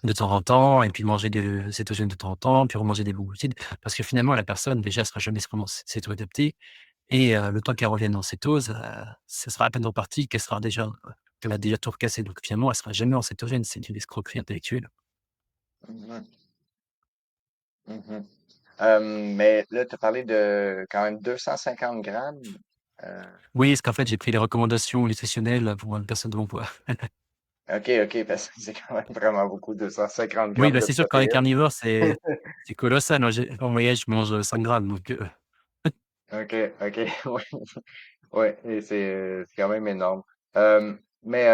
[SPEAKER 1] de temps en temps et puis manger des cétogènes de temps en temps, puis remanger des bons glucides. Parce que finalement la personne déjà sera jamais vraiment céto-adaptée et le temps qu'elle revienne en cétose, ce sera à peine reparti qu'elle a déjà tout recassé. Donc finalement, elle sera jamais en cétogène, c'est une escroquerie intellectuelle.
[SPEAKER 2] Mhm, mhm. Mais là, tu as parlé de quand même 250 grammes. Euh,
[SPEAKER 1] Oui, parce qu'en fait, j'ai pris les recommandations nutritionnelles pour une personne de mon poids.
[SPEAKER 2] OK, parce que c'est quand même vraiment beaucoup, 250
[SPEAKER 1] Oui,
[SPEAKER 2] grammes
[SPEAKER 1] bah,
[SPEAKER 2] de
[SPEAKER 1] c'est sûr que quand on est
[SPEAKER 2] protéines.
[SPEAKER 1] carnivore, c'est colossal. Moi, en moyenne, je mange 5 grammes, donc
[SPEAKER 2] OK, OK, ouais, ouais, et c'est quand même énorme. Mais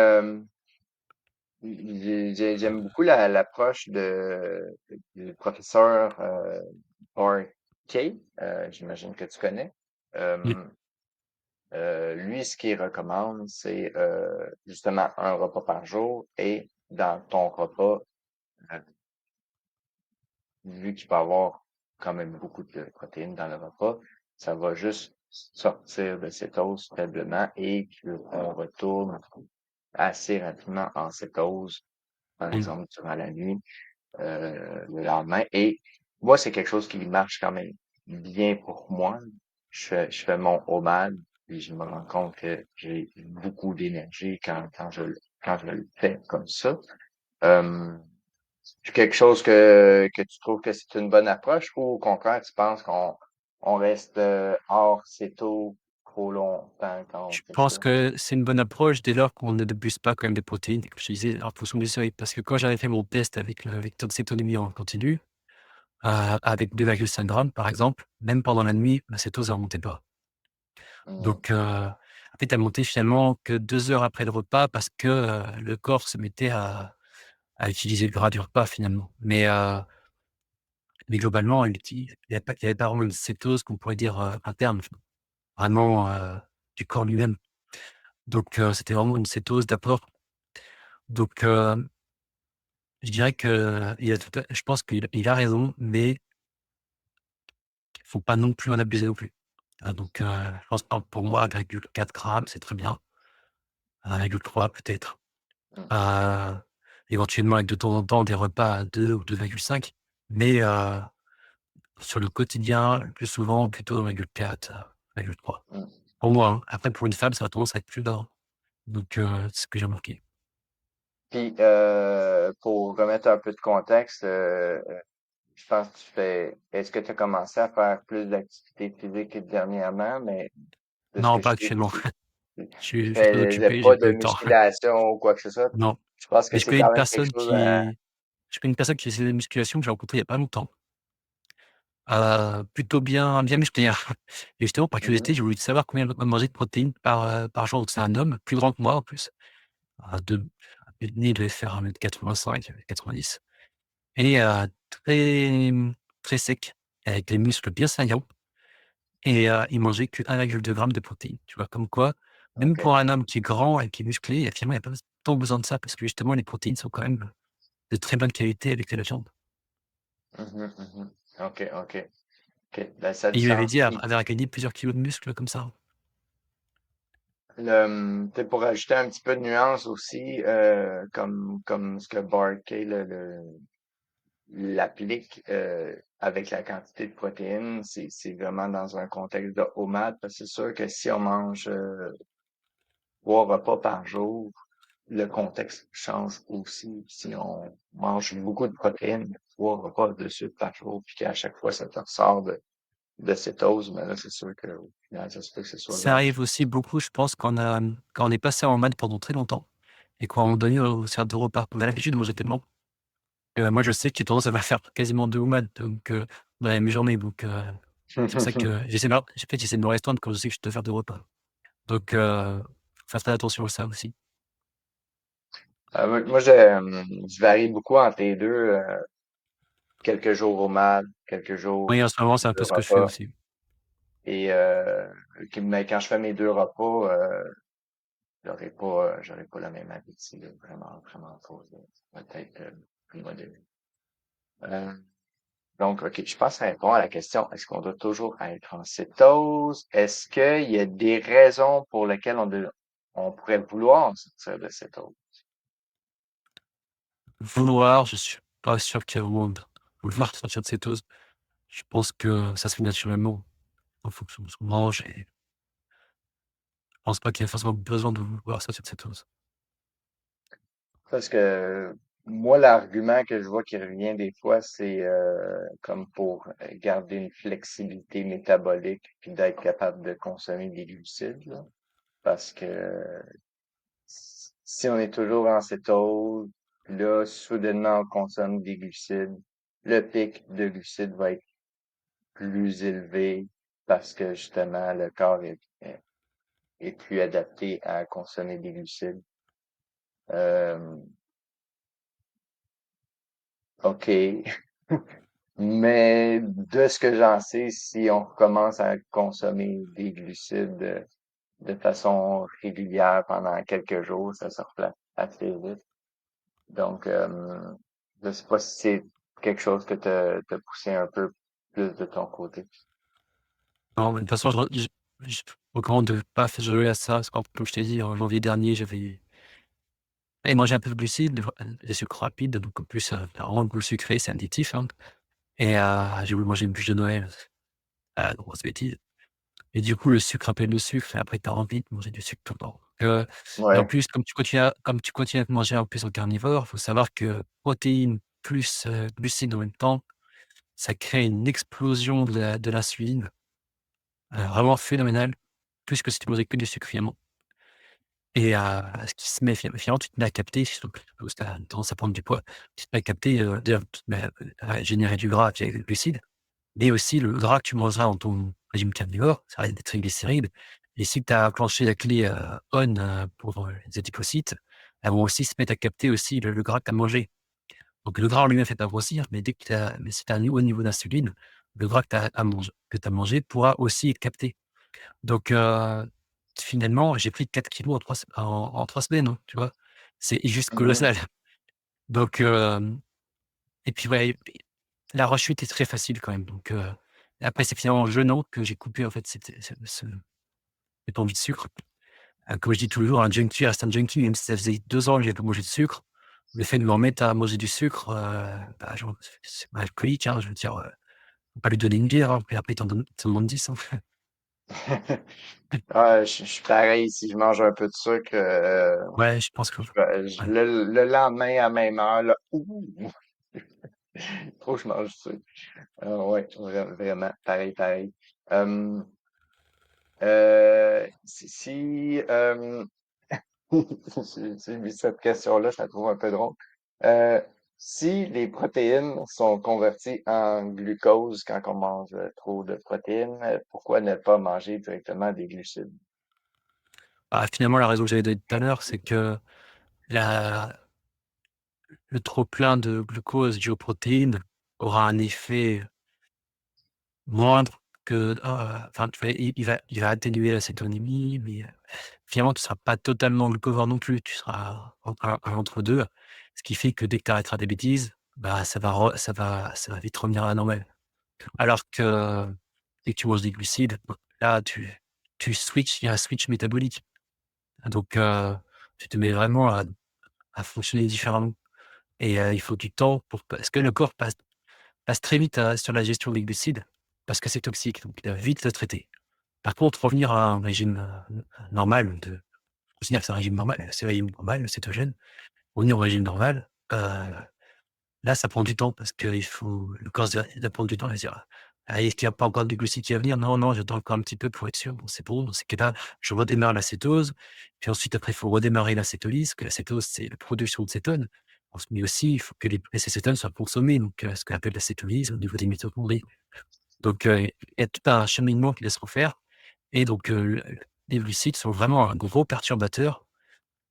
[SPEAKER 2] j'aime beaucoup l'approche du professeur Parkey, j'imagine que tu connais.
[SPEAKER 1] oui,
[SPEAKER 2] Euh, Lui, ce qu'il recommande, c'est justement un repas par jour et dans ton repas, euh, vu qu'il va y avoir quand même beaucoup de protéines dans le repas, ça va juste sortir de cétose faiblement et qu'on retourne assez rapidement en cétose, par
[SPEAKER 1] Mmh.
[SPEAKER 2] exemple durant la nuit, le lendemain. Et moi, c'est quelque chose qui marche quand même bien pour moi. Je fais mon OMAD et je me rends compte que j'ai beaucoup d'énergie quand je le fais comme ça. Euh, c'est quelque chose que tu trouves que c'est une bonne approche ou au contraire, tu penses on reste hors céto trop longtemps quand on
[SPEAKER 1] Je
[SPEAKER 2] fait ça?
[SPEAKER 1] pense que c'est une bonne approche dès lors qu'on n'abuse pas quand même des protéines, comme je te disais, en fonction du seuil. Parce que quand j'avais fait mon test avec le vecteur de cétonémie en continu, avec 2,5 grammes, par exemple, même pendant la nuit, ma cétose ne remontait pas.
[SPEAKER 2] Hmm,
[SPEAKER 1] Donc, en fait, elle montait finalement que 2 heures après le repas parce que, le corps se mettait à utiliser le gras du repas finalement. Mais globalement, il y avait pas vraiment une cétose qu'on pourrait dire, interne, vraiment, du corps lui-même. Donc, c'était vraiment une cétose d'apport. Donc, je dirais qu'il a tout à je pense qu'il a raison, mais il faut pas non plus en abuser non plus. Donc, je pense pas pour moi 1,4 grammes, c'est très bien. 1,3 peut-être.
[SPEAKER 2] hmm,
[SPEAKER 1] Heu, éventuellement avec de temps en temps des repas à 2 ou 2,5, mais, sur le quotidien, le plus souvent plutôt 1,4, 1,3.
[SPEAKER 2] hmm.
[SPEAKER 1] Pour moi, hein. Après pour une femme, ça a tendance à être plus bas. Donc, c'est ce que j'ai remarqué.
[SPEAKER 2] Puis, pour remettre un peu de contexte, je pense que est-ce que tu as commencé à faire plus d'activité physique dernièrement? Mais de ce
[SPEAKER 1] Non,
[SPEAKER 2] que je
[SPEAKER 1] pas
[SPEAKER 2] sais,
[SPEAKER 1] actuellement.
[SPEAKER 2] tu
[SPEAKER 1] Je suis très
[SPEAKER 2] faisais
[SPEAKER 1] occupé, j'ai
[SPEAKER 2] pas
[SPEAKER 1] pas
[SPEAKER 2] de
[SPEAKER 1] eu le temps.
[SPEAKER 2] musculation ou quoi que ce soit.
[SPEAKER 1] Non,
[SPEAKER 2] Je pense que
[SPEAKER 1] mais je
[SPEAKER 2] c'est
[SPEAKER 1] connais
[SPEAKER 2] quand
[SPEAKER 1] une
[SPEAKER 2] même quelque
[SPEAKER 1] personne
[SPEAKER 2] chose à...
[SPEAKER 1] qui faisait de la musculation que j'ai rencontrée il y a pas longtemps. Plutôt bien musclé, hein. Et justement, par
[SPEAKER 2] Mhm.
[SPEAKER 1] curiosité, j'ai voulu savoir combien elle mangeait de protéines par jour. Donc c'est un homme, plus grand que moi en plus, de il devait faire 1,85 m, 90 et très, très sec, avec les muscles bien saillants et il mangeait que 1,2 grammes de protéines. Tu vois? Comme quoi, même
[SPEAKER 2] OK.
[SPEAKER 1] pour un homme qui est grand et qui est musclé, finalement, il y a pas tant besoin de ça parce que justement les protéines sont quand même de très bonne qualité avec de la viande.
[SPEAKER 2] Mhm, mhm. OK, OK, OK. Ben, ça a
[SPEAKER 1] Et
[SPEAKER 2] du
[SPEAKER 1] il m'avait
[SPEAKER 2] sens.
[SPEAKER 1] dit
[SPEAKER 2] Puis,
[SPEAKER 1] avoir gagné plusieurs kilos de muscles comme ça.
[SPEAKER 2] peut-être pour ajouter un petit peu de nuance aussi, comme ce que Barkey l'applique avec la quantité de protéines, c'est vraiment dans un contexte de OMAD, parce que c'est sûr que si on mange 3 repas par jour, le contexte change aussi. Si on mange beaucoup de protéines, 3 repas de sucre par jour, puis qu'à chaque fois ça te ressort de cétose, mais là, c'est sûr que au final, ça se peut que ce soit
[SPEAKER 1] Ça arrive
[SPEAKER 2] dangereux.
[SPEAKER 1] aussi beaucoup, je pense, quand on est passé en mode pendant très longtemps et qu'on donné au sert de repas. On a l'habitude de manger tellement. Moi, je sais que j'ai tendance à me faire quasiment 2 OMAD donc dans la même journée donc c'est pour ça que j'essaie de me restreindre quand je sais que je dois faire 2 repas. Donc faut faire très attention à ça aussi.
[SPEAKER 2] Moi, je varie beaucoup entre les deux. Quelques jours au MAD, quelques jours
[SPEAKER 1] Oui, en ce moment, c'est un
[SPEAKER 2] de
[SPEAKER 1] peu ce que je fais
[SPEAKER 2] repas.
[SPEAKER 1] aussi.
[SPEAKER 2] Et mais quand je fais mes 2 repas, j'aurais pas la même appétit, là, vraiment, vraiment pas. Là. Peut-être plus modéré. Euh, donc, OK, je pense que ça répond à la question, est-ce qu'on doit toujours être en cétose? Est-ce qu'il y a des raisons pour lesquelles on pourrait vouloir sortir de cétose?
[SPEAKER 1] Vouloir, je suis pas sûr qu'il y ait vraiment vouloir sortir de cétose. Je pense que ça se fait naturellement en fonction de ce qu'on mange et je pense pas qu'il y ait forcément besoin de vouloir sortir de cétose.
[SPEAKER 2] Parce que moi, l'argument que je vois qui revient des fois, c'est comme pour garder une flexibilité métabolique puis d'être capable de consommer des glucides, là. Parce que si on est toujours en cétose, puis là, soudainement, on consomme des glucides, le pic de glucides va être plus élevé parce que justement, le corps est plus adapté à consommer des glucides. Euh, OK. Mais de ce que j'en sais, si on commence à consommer des glucides de façon régulière pendant quelques jours, ça se replace assez vite. Donc, je sais pas si c'est quelque chose que t'as poussé un peu plus de ton côté.
[SPEAKER 1] Non, mais de toute façon, je recommande de pas f jouer à ça, parce que comme je t'ai dit, en janvier dernier, mangé un peu de glucides, des sucres rapides, donc en plus, ça rend le sucré, c'est addictif, hein, et j'ai voulu manger une bûche de Noël, grosse bêtise. Et du coup, le sucre rappelle le sucre et après tu as envie de manger du sucre tout le temps. Et en
[SPEAKER 2] Ouais.
[SPEAKER 1] plus, comme tu continues à manger en plus en carnivore, il faut savoir que protéines plus, glucides en même temps, ça crée une explosion de l'insuline, vraiment phénoménale, plus que si tu mangeais que du sucre finalement. Et ce qui se met finalement, tu te mets à capter, surtout que tu as tendance à prendre du poids, tu te mets à capter, déjà tu te mets à générer du gras via les glucides. Mais aussi le gras que tu mangeras dans ton régime carnivore, ça reste des triglycérides. Et si tu as enclenché la clé, on, pour, les adipocytes, elles vont aussi se mettre à capter aussi le gras que tu as mangé. Donc le gras en lui-même fait pas grossir, mais si tu as un haut niveau d'insuline, le gras que tu as mangé pourra aussi être capté. Donc finalement, j'ai pris 4 kilogrammes en 3 semaines, hein, tu vois? C'est juste
[SPEAKER 2] Mhm.
[SPEAKER 1] colossal. Donc et puis ouais, la rechute est très facile quand même, donc après c'est finalement en jeûnant que j'ai coupé en fait cette envie de sucre. Comme je dis toujours, un junkie reste un junkie, même si ça faisait 2 ans que j'avais pas mangé de sucre. Le fait de me remettre à manger du sucre, bah, genre c'est pas alcoolique, hein, je veux dire, faut pas lui donner une bière, hein, puis après il t'en demande 10, hein.
[SPEAKER 2] Ah, je suis pareil, si je mange un peu de sucre,
[SPEAKER 1] Ouais, je pense que ouais.
[SPEAKER 2] le lendemain à même heure, là, ouh, faut que je mange du sucre. Ouais, vraiment, pareil, pareil. Euh, si j'ai vu cette question-là, je la trouve un peu drôle. Euh, si les protéines sont converties en glucose quand on mange trop de protéines, pourquoi ne pas manger directement des glucides?
[SPEAKER 1] Bah, finalement la raison que j'avais donnée tout à l'heure, c'est que la le trop plein de glucose dû aux protéines aura un effet moindre que, enfin, tu vois, il va atténuer la cétonémie, mais, finalement, tu ne seras pas totalement glucovore non plus. Tu seras un entre 2, ce qui fait que dès que tu arrêteras des bêtises, bah, ça va vite revenir à la normale. Alors que dès que tu manges des glucides, là, tu switches, il y a un switch métabolique. Donc, tu te mets vraiment à fonctionner différemment et il faut du temps pour parce que le corps passe très vite, sur la gestion des glucides parce que c'est toxique, donc il va vite le traiter. Par contre, revenir à un régime, normal de je considère que c'est un régime normal, cétogène. Revenir au régime normal, là, ça prend du temps parce que le corps va prendre du temps, il va se dire: «Ah, est-ce qu'il y a pas encore des glucides qui va venir? Non, non, j'attends encore un petit peu pour être sûr. Bon, dans ces cas-là, je redémarre la cétose». Puis ensuite, après, il faut redémarrer la cétolyse, que la cétose, c'est la production de cétone. Mais aussi, il faut que ces cétones soient consommées, donc ce qu'on appelle la cétolyse au niveau des mitochondries. Donc il y a tout un cheminement qui doit se refaire et donc les glucides sont vraiment un gros perturbateur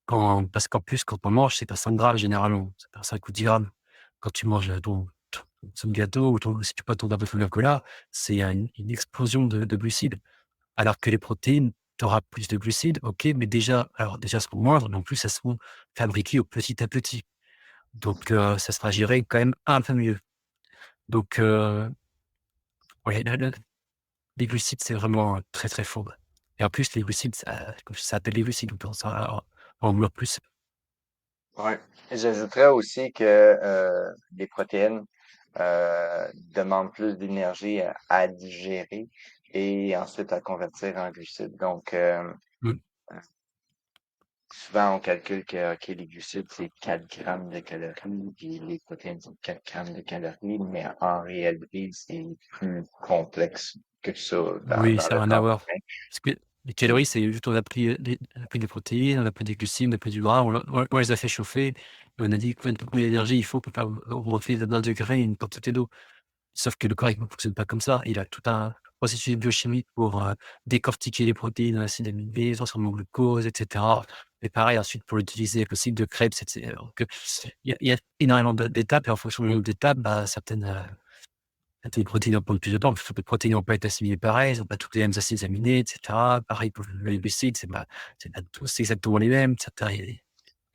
[SPEAKER 1] parce qu'en plus, quand on mange, c'est pas 5 grammes généralement, c'est pas 5 ou 10 grammes. Quand tu manges, ton gâteau ou si tu prends ton verre de Coca-Cola, c'est une explosion de glucides. Alors que les protéines, tu auras plus de glucides, OK, mais déjà, elles seront moindres, mais en plus, elles seront fabriquées au petit à petit. Donc ça sera géré quand même un peu mieux. Donc ouais, les glucides, c'est vraiment, très, très fourbe et en plus, les glucides, ça s'appelle les glucides, donc ça en vouloir plus.
[SPEAKER 2] Ouais. J'ajouterais aussi que les protéines demandent plus d'énergie à digérer et ensuite à convertir en glucides. Donc,
[SPEAKER 1] Mmh.
[SPEAKER 2] souvent, on calcule que ok, les glucides, c'est 4 grammes de calories, puis les protéines, c'est 4 grammes de calories, mais en réalité, c'est plus complexe que ça
[SPEAKER 1] Oui,
[SPEAKER 2] dans
[SPEAKER 1] ça a
[SPEAKER 2] le
[SPEAKER 1] rien à
[SPEAKER 2] corps
[SPEAKER 1] voir.
[SPEAKER 2] humain.
[SPEAKER 1] Parce que les
[SPEAKER 2] Puis,
[SPEAKER 1] calories, c'est juste on a pris des protéines, on a pris des glucides, on a pris du gras, on les a fait chauffer et on a dit combien de d'énergie il faut pour faire augmenter la dose de grains et une quantité d'eau. Sauf que le corps, il ne fonctionne pas comme ça. Il a tout un processus biochimique pour, décortiquer les protéines, l'acide aminé, transformer en glucose et cetera. Et pareil ensuite pour l'utiliser avec le cycle de Krebs donc, il y a énormément d'étapes et en fonction du nombre d'étapes, bah, certaines, Les protéines vont prendre plus de temps, parce que les protéines vont pas être assimilées pareil, ils ont pas toutes les mêmes acides aminés, et cetera. Pareil pour les glucides, c'est pas tous exactement les mêmes. Certains, il y a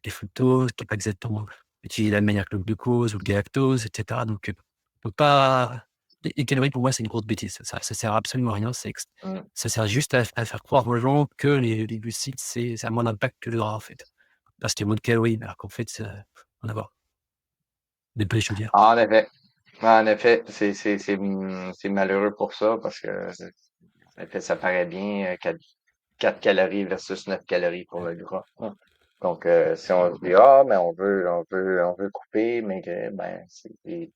[SPEAKER 1] des fructoses qui sont pas exactement utilisés de la même manière que le glucose ou le galactose, et cetera. Donc, on peut pas les calories pour moi, c'est une grosse bêtise. Ça sert absolument à rien.
[SPEAKER 2] Mmh.
[SPEAKER 1] Ça sert juste à faire croire aux gens que les glucides, ça a moins d'impact que le gras, en fait. Parce qu'il y a moins de calories, alors qu'en fait, ça a rien à voir. Des chaudières.
[SPEAKER 2] En effet. En effet, c'est malheureux pour ça parce que en effet, ça paraît bien 4 calories versus 9 calories pour le gras. Donc, si on se dit, ah, mais on veut couper, mais que, ben, c'est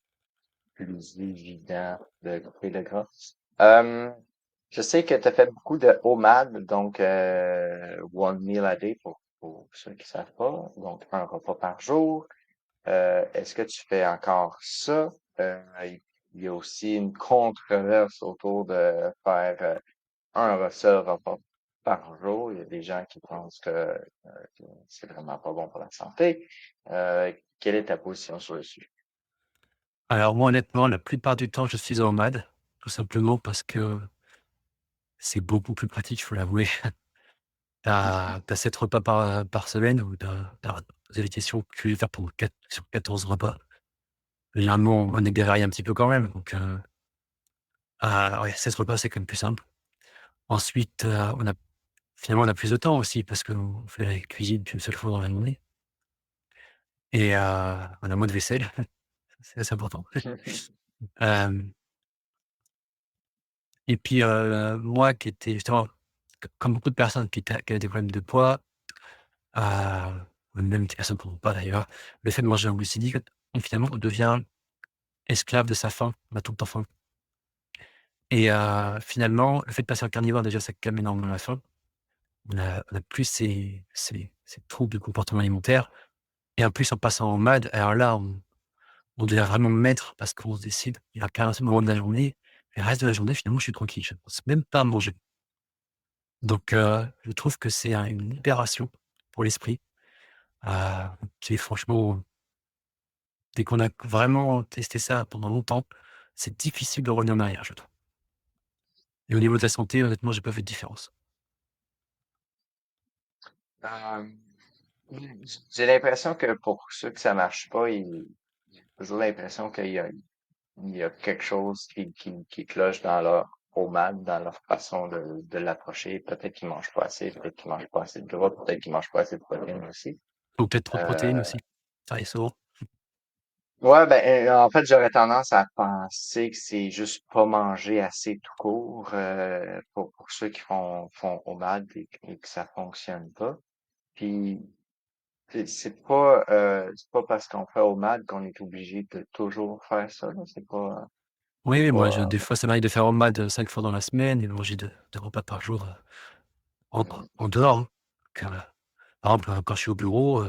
[SPEAKER 2] plus évident de couper le gras. Euh, je sais que tu as fait beaucoup de OMAD, donc One Meal a Day pour ceux qui savent pas, donc un repas par jour. Est-ce que tu fais encore ça? Il y a aussi une controverse autour de faire un seul repas par jour. Il y a des gens qui pensent que c'est vraiment pas bon pour la santé. Quelle est ta position sur le sujet?
[SPEAKER 1] Alors moi, honnêtement, la plupart du temps, je suis en MAD, tout simplement parce que c'est beaucoup plus pratique, il faut l'avouer. Tu as 7 repas par semaine ou tu as des questions que tu veux faire pour 4 sur 14 repas. Généralement, on varie un petit peu quand même, donc ouais, 16 repas, c'est quand même plus simple. Ensuite, finalement, on a plus de temps aussi parce qu'on fait la cuisine qu'une seule fois dans la journée et on a moins de vaisselle, c'est assez important. Hem Et puis, moi qui étais justement, comme beaucoup de personnes qui avaient des problèmes de poids, heu, même des personnes qui en ont pas d'ailleurs, le fait de manger un glucidique, finalement, on devient esclave de sa faim. On a tout le temps faim et finalement, le fait de passer en carnivore, déjà, ça calme énormément la faim. On a plus ces troubles de comportement alimentaire et en plus, en passant en MAD, alors là, on devient vraiment maître parce qu'on se décide, il y a qu'un seul moment de la journée et le reste de la journée, finalement, je suis tranquille. Je ne pense même pas à manger. Donc, je trouve que c'est une libération pour l'esprit, heu, qui est franchement, dès qu'on a vraiment testé ça pendant longtemps, c'est difficile de revenir en arrière, je trouve. Et au niveau de la santé, honnêtement, j'ai pas vu de différence.
[SPEAKER 2] Euh, j'ai l'impression que pour ceux que ça marche pas, j'ai toujours l'impression il y a quelque chose qui cloche dans leur pommade, dans leur façon de l'approcher. Peut-être qu'ils mangent pas assez, peut-être qu'ils mangent pas assez de gras, peut-être qu'ils mangent pas assez de protéines aussi.
[SPEAKER 1] Ou peut-être trop de protéines
[SPEAKER 2] Euh,
[SPEAKER 1] aussi, ça arrive souvent.
[SPEAKER 2] ouais, ben, en fait, j'aurais tendance à penser que c'est juste pas manger assez tout court, pour ceux qui font OMAD et que ça fonctionne pas. Puis, c'est pas parce qu'on fait OMAD qu'on est obligé de toujours faire ça, là.
[SPEAKER 1] Oui,
[SPEAKER 2] C'est
[SPEAKER 1] oui, moi,
[SPEAKER 2] pas,
[SPEAKER 1] des fois, ça m'arrive de faire un MAD 5 fois dans la semaine et de manger 2 repas par jour, en dehors, hein. Donc, par exemple, quand je suis au bureau,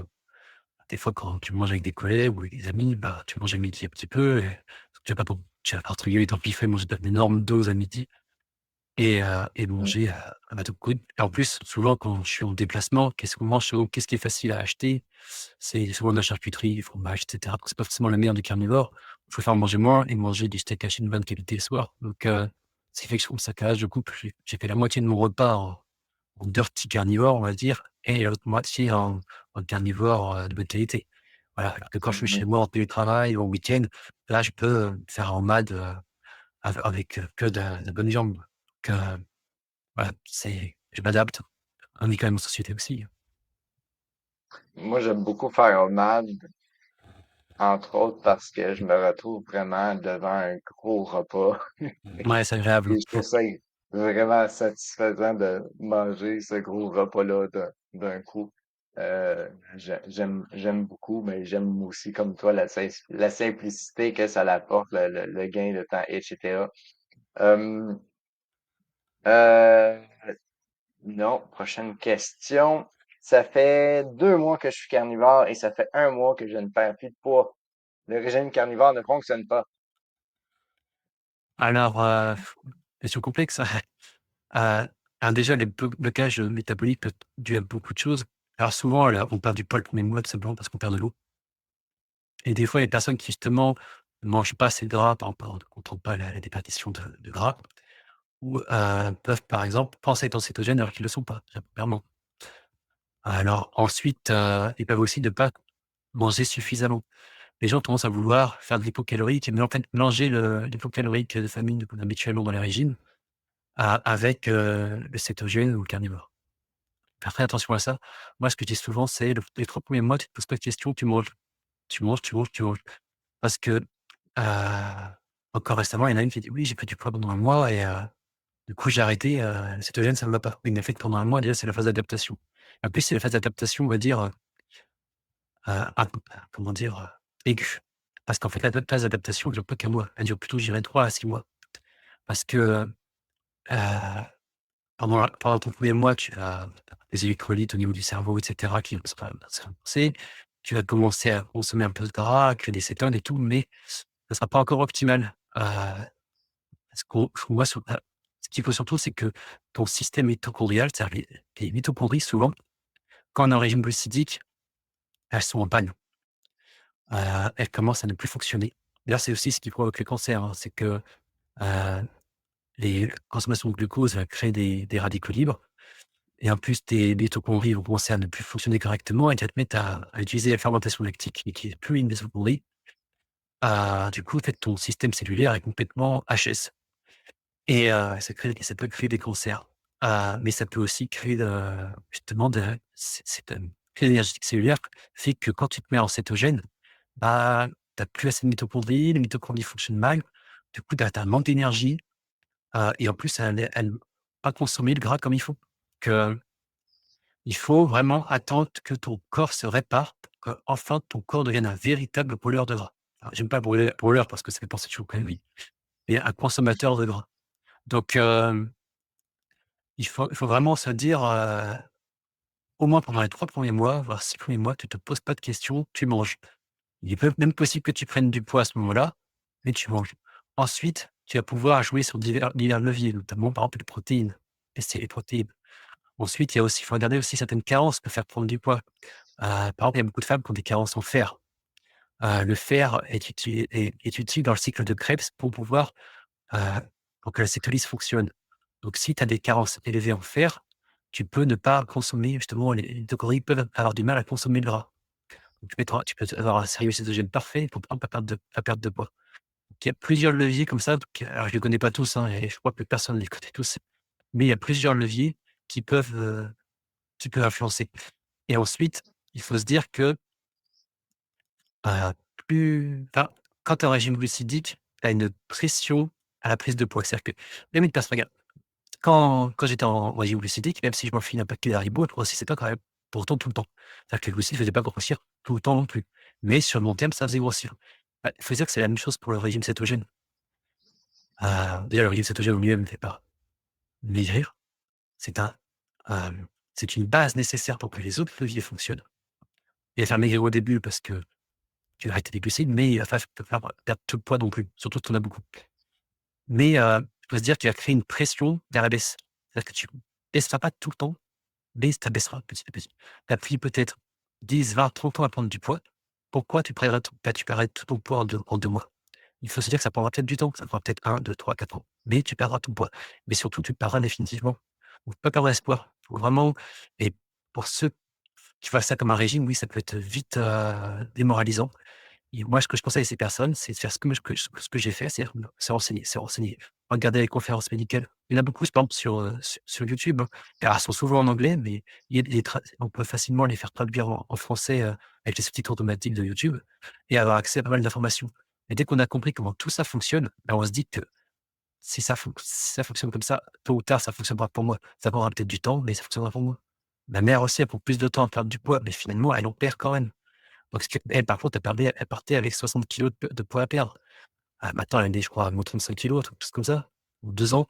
[SPEAKER 1] des fois, quand tu manges avec des collègues ou avec des amis, bah, tu manges à midi un petit peu et tu vas pas entre guillemets «t'empiffrer», manger une énorme dose à midi et
[SPEAKER 2] mm,
[SPEAKER 1] manger à bateau coude. Et en plus, souvent, quand je suis en déplacement, qu'est-ce qu'on mange souvent? Qu'est-ce qui est facile à acheter? C'est souvent de la charcuterie, du fromage, et cetera. Donc c'est pas forcément la meilleure des carnivores. Je préfère en manger moins et manger du steak haché de bonne qualité le soir. Donc ce qui fait que je trouve ça saccage. Du coup, j'ai fait la moitié de mon repas en dirty carnivore, on va dire, et l'autre moitié en carnivore, de bonne qualité. Voilà, alors que quand je suis chez
[SPEAKER 2] mhm.
[SPEAKER 1] moi en télétravail ou en week-end, là, je peux, faire en mode, avec, que de la bonne viande. Donc voilà, je m'adapte. On est quand même en société aussi.
[SPEAKER 2] Moi, j'aime beaucoup faire OMAD, entre autres parce que je me retrouve vraiment devant un gros repas.
[SPEAKER 1] Ouais, c'est agréable.
[SPEAKER 2] Et je trouve ça vraiment satisfaisant de manger ce gros repas-là d'un coup. J'aime beaucoup, mais j'aime aussi, comme toi, la simplicité que ça apporte, le gain de temps, etc. Euh, euh, non, prochaine question. Ça fait 2 mois que je suis carnivore et ça fait 1 mois que je ne perds plus de poids. Le régime carnivore ne fonctionne pas.
[SPEAKER 1] Alors, question complexe. Alors déjà, les blocages métaboliques peuvent être dus à beaucoup de choses. Alors souvent, là, on perd du poids le 1er mois tout simplement parce qu'on perd de l'eau et des fois, il y a des personnes qui justement ne mangent pas assez de gras, par exemple, ne contrôlent pas la déperdition de gras ou, peuvent, par exemple, penser être en cétogène alors qu'ils ne le sont pas, clairement. Alors ensuite, ils peuvent aussi ne pas manger suffisamment. Les gens ont tendance à vouloir faire de l'hypocalorique, mais en fait, mélanger l'hypocalorique de famine qu'on a habituellement dans les régimes avec, le cétogène ou le carnivore. Faire très attention à ça. Moi, ce que je dis souvent, c'est les 3 premiers mois, tu te poses pas de questions, tu manges, tu manges, tu manges, tu manges. Parce que, encore récemment, il y en a une qui dit: «Oui, j'ai pris du poids pendant un mois et du coup, j'ai arrêté, le cétogène, ça ne me va pas». Oui, mais en fait, pendant un mois, déjà, c'est la phase d'adaptation. En plus, c'est la phase d'adaptation, on va dire, un peu, comment dire? Aiguë. Parce qu'en fait, la phase d'adaptation, elle dure pas qu'un mois. Elle dure plutôt, je dirais, 3 à 6 mois. Parce que, pendant ton 1er mois, tu as des électrolytes au niveau du cerveau et cetera qui vont se renforcer. Tu vas commencer à consommer un peu de gras, créer des cétones et tout, mais ça sera pas encore optimal. Ce qu'on voit ce qu'il faut surtout, c'est que ton système mitochondrial, c'est-à-dire les mitochondries, souvent, quand on est en régime glucidique, elles sont en panne. Elles commencent à ne plus fonctionner. D'ailleurs, c'est aussi ce qui provoque le cancer, hein. C'est que, heu, les consommations de glucose va créer des radicaux libres. Et en plus, tes mitochondries vont commencer à ne plus fonctionner correctement et tu vas te mettre à utiliser la fermentation lactique et qui est plus une mitochondrie. Du coup, en fait, ton système cellulaire est complètement HS et ça peut créer des cancers. Mais ça peut aussi créer, justement créer l'énergie cellulaire fait que quand tu te mets en cétogène, bah, tu as plus assez de mitochondries, les mitochondries fonctionnent mal. Du coup, tu as un manque d'énergie, et en plus, elles pas consommer le gras comme il faut. Il faut vraiment attendre que ton corps se répare pour qu'enfin ton corps devienne un véritable brûleur de gras. Alors j'aime pas brûleur parce que ça fait penser toujours quand même, oui, mais un consommateur de gras. Donc il faut vraiment se dire, au moins pendant les 3 premiers mois, voire 6 premiers mois, tu te poses pas de questions, tu manges. Il est peut même possible que tu prennes du poids à ce moment-là, mais tu manges. Ensuite, tu vas pouvoir jouer sur divers leviers, notamment par exemple les protéines, tester les protéines. Ensuite, il faut regarder aussi certaines carences qui peuvent faire prendre du poids. Par exemple, il y a beaucoup de femmes qui ont des carences en fer. Le fer est utile dans le cycle de Krebs heu, pour que la cétolyse fonctionne. Donc si tu as des carences élevées en fer, tu peux ne pas consommer justement les mitochondries peuvent avoir du mal à consommer le gras. Donc tu peux avoir un sérieux cétogène parfait pour pas perdre de poids. Donc il y a plusieurs leviers comme ça, donc alors je les connais pas tous, hein, et je crois que personne ne les connaît tous, mais il y a plusieurs leviers qui peuvent, qui peuvent influencer. Et ensuite, il faut se dire que Heu, quand tu es en régime glucidique, tu as une pression à la prise de poids. C'est-à-dire que même une personne regarde, quand j'étais en régime glucidique, même si je m'enfilais un paquet d'Haribo, je grossissais pas quand même, pourtant tout le temps. C'est-à-dire que les glucides ne faisaient pas grossir tout le temps non plus. Mais sur le long terme, ça faisait grossir. Bah, il faut dire que c'est la même chose pour le régime cétogène. Déjà le régime cétogène en lui-même ne fait pas maigrir. C'est un, c'est une base nécessaire pour que les autres leviers fonctionnent et faire maigrir au début parce que tu vas arrêter les glucides, mais il va pas te faire perdre tout le poids non plus, surtout si tu en as beaucoup. Mais, il faut se dire que tu vas créer une pression vers la baisse. C'est-à-dire que tu baisseras pas tout le temps, mais ça baissera petit à petit. Tu as pris peut-être 10, 20, 30 ans à prendre du poids. Pourquoi tu perdrais tout ton poids en 2 mois? Il faut se dire que ça prendra peut-être du temps, ça prendra peut-être 1, 2, 3, 4 ans, mais tu perdras ton poids. Mais surtout, tu le perdras définitivement. Donc pas perdre espoir. Faut vraiment et pour ceux qui voient ça comme un régime, oui, ça peut être vite, démoralisant. Et moi, ce que je conseille à ces personnes, c'est de faire ce que j'ai fait, c'est-à-dire se renseigner, se renseigner. Regarder les conférences médicales. Il y en a beaucoup, par exemple, sur YouTube, hein. Alors, elles sont souvent en anglais, mais il y a on peut facilement les faire traduire en français, avec les sous-titres automatiques de YouTube et avoir accès à pas mal d'informations. Et dès qu'on a compris comment tout ça fonctionne, ben, on se dit que si ça fonctionne comme ça, tôt ou tard, ça fonctionnera pour moi. Ça prendra peut-être du temps, mais ça fonctionnera pour moi. Ma mère aussi, elle prend plus de temps à perdre du poids, mais finalement, elle en perd quand même. Donc ce qu'elle, par contre, elle partait avec 60 kilogrammes de poids à perdre. Maintenant, elle est, je crois, à moins 35 kilogrammes, un truc comme ça, en 2 ans.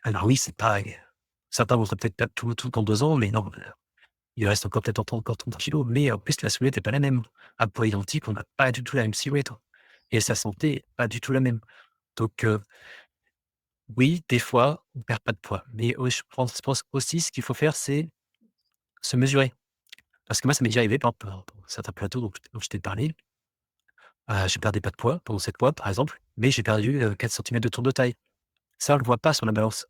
[SPEAKER 1] Alors oui, c'est pareil. Certains voudraient peut-être perdre tout en 2 ans, mais non, il reste encore peut-être encore 30 kilogrammes, mais en plus la silhouette est pas la même. À poids identique, on n'a pas du tout la même silhouette, hein, et sa santé est pas du tout la même. Donc oui, des fois, on perd pas de poids, mais je pense aussi ce qu'il faut faire, c'est se mesurer. Parce que moi, ça m'est déjà arrivé, par exemple, pour certains plateaux dont je t'ai parlé. Je perdais pas de poids pendant cette mois, par exemple, mais j'ai perdu, 4 centimètres de tour de taille. Ça, on le voit pas sur la balance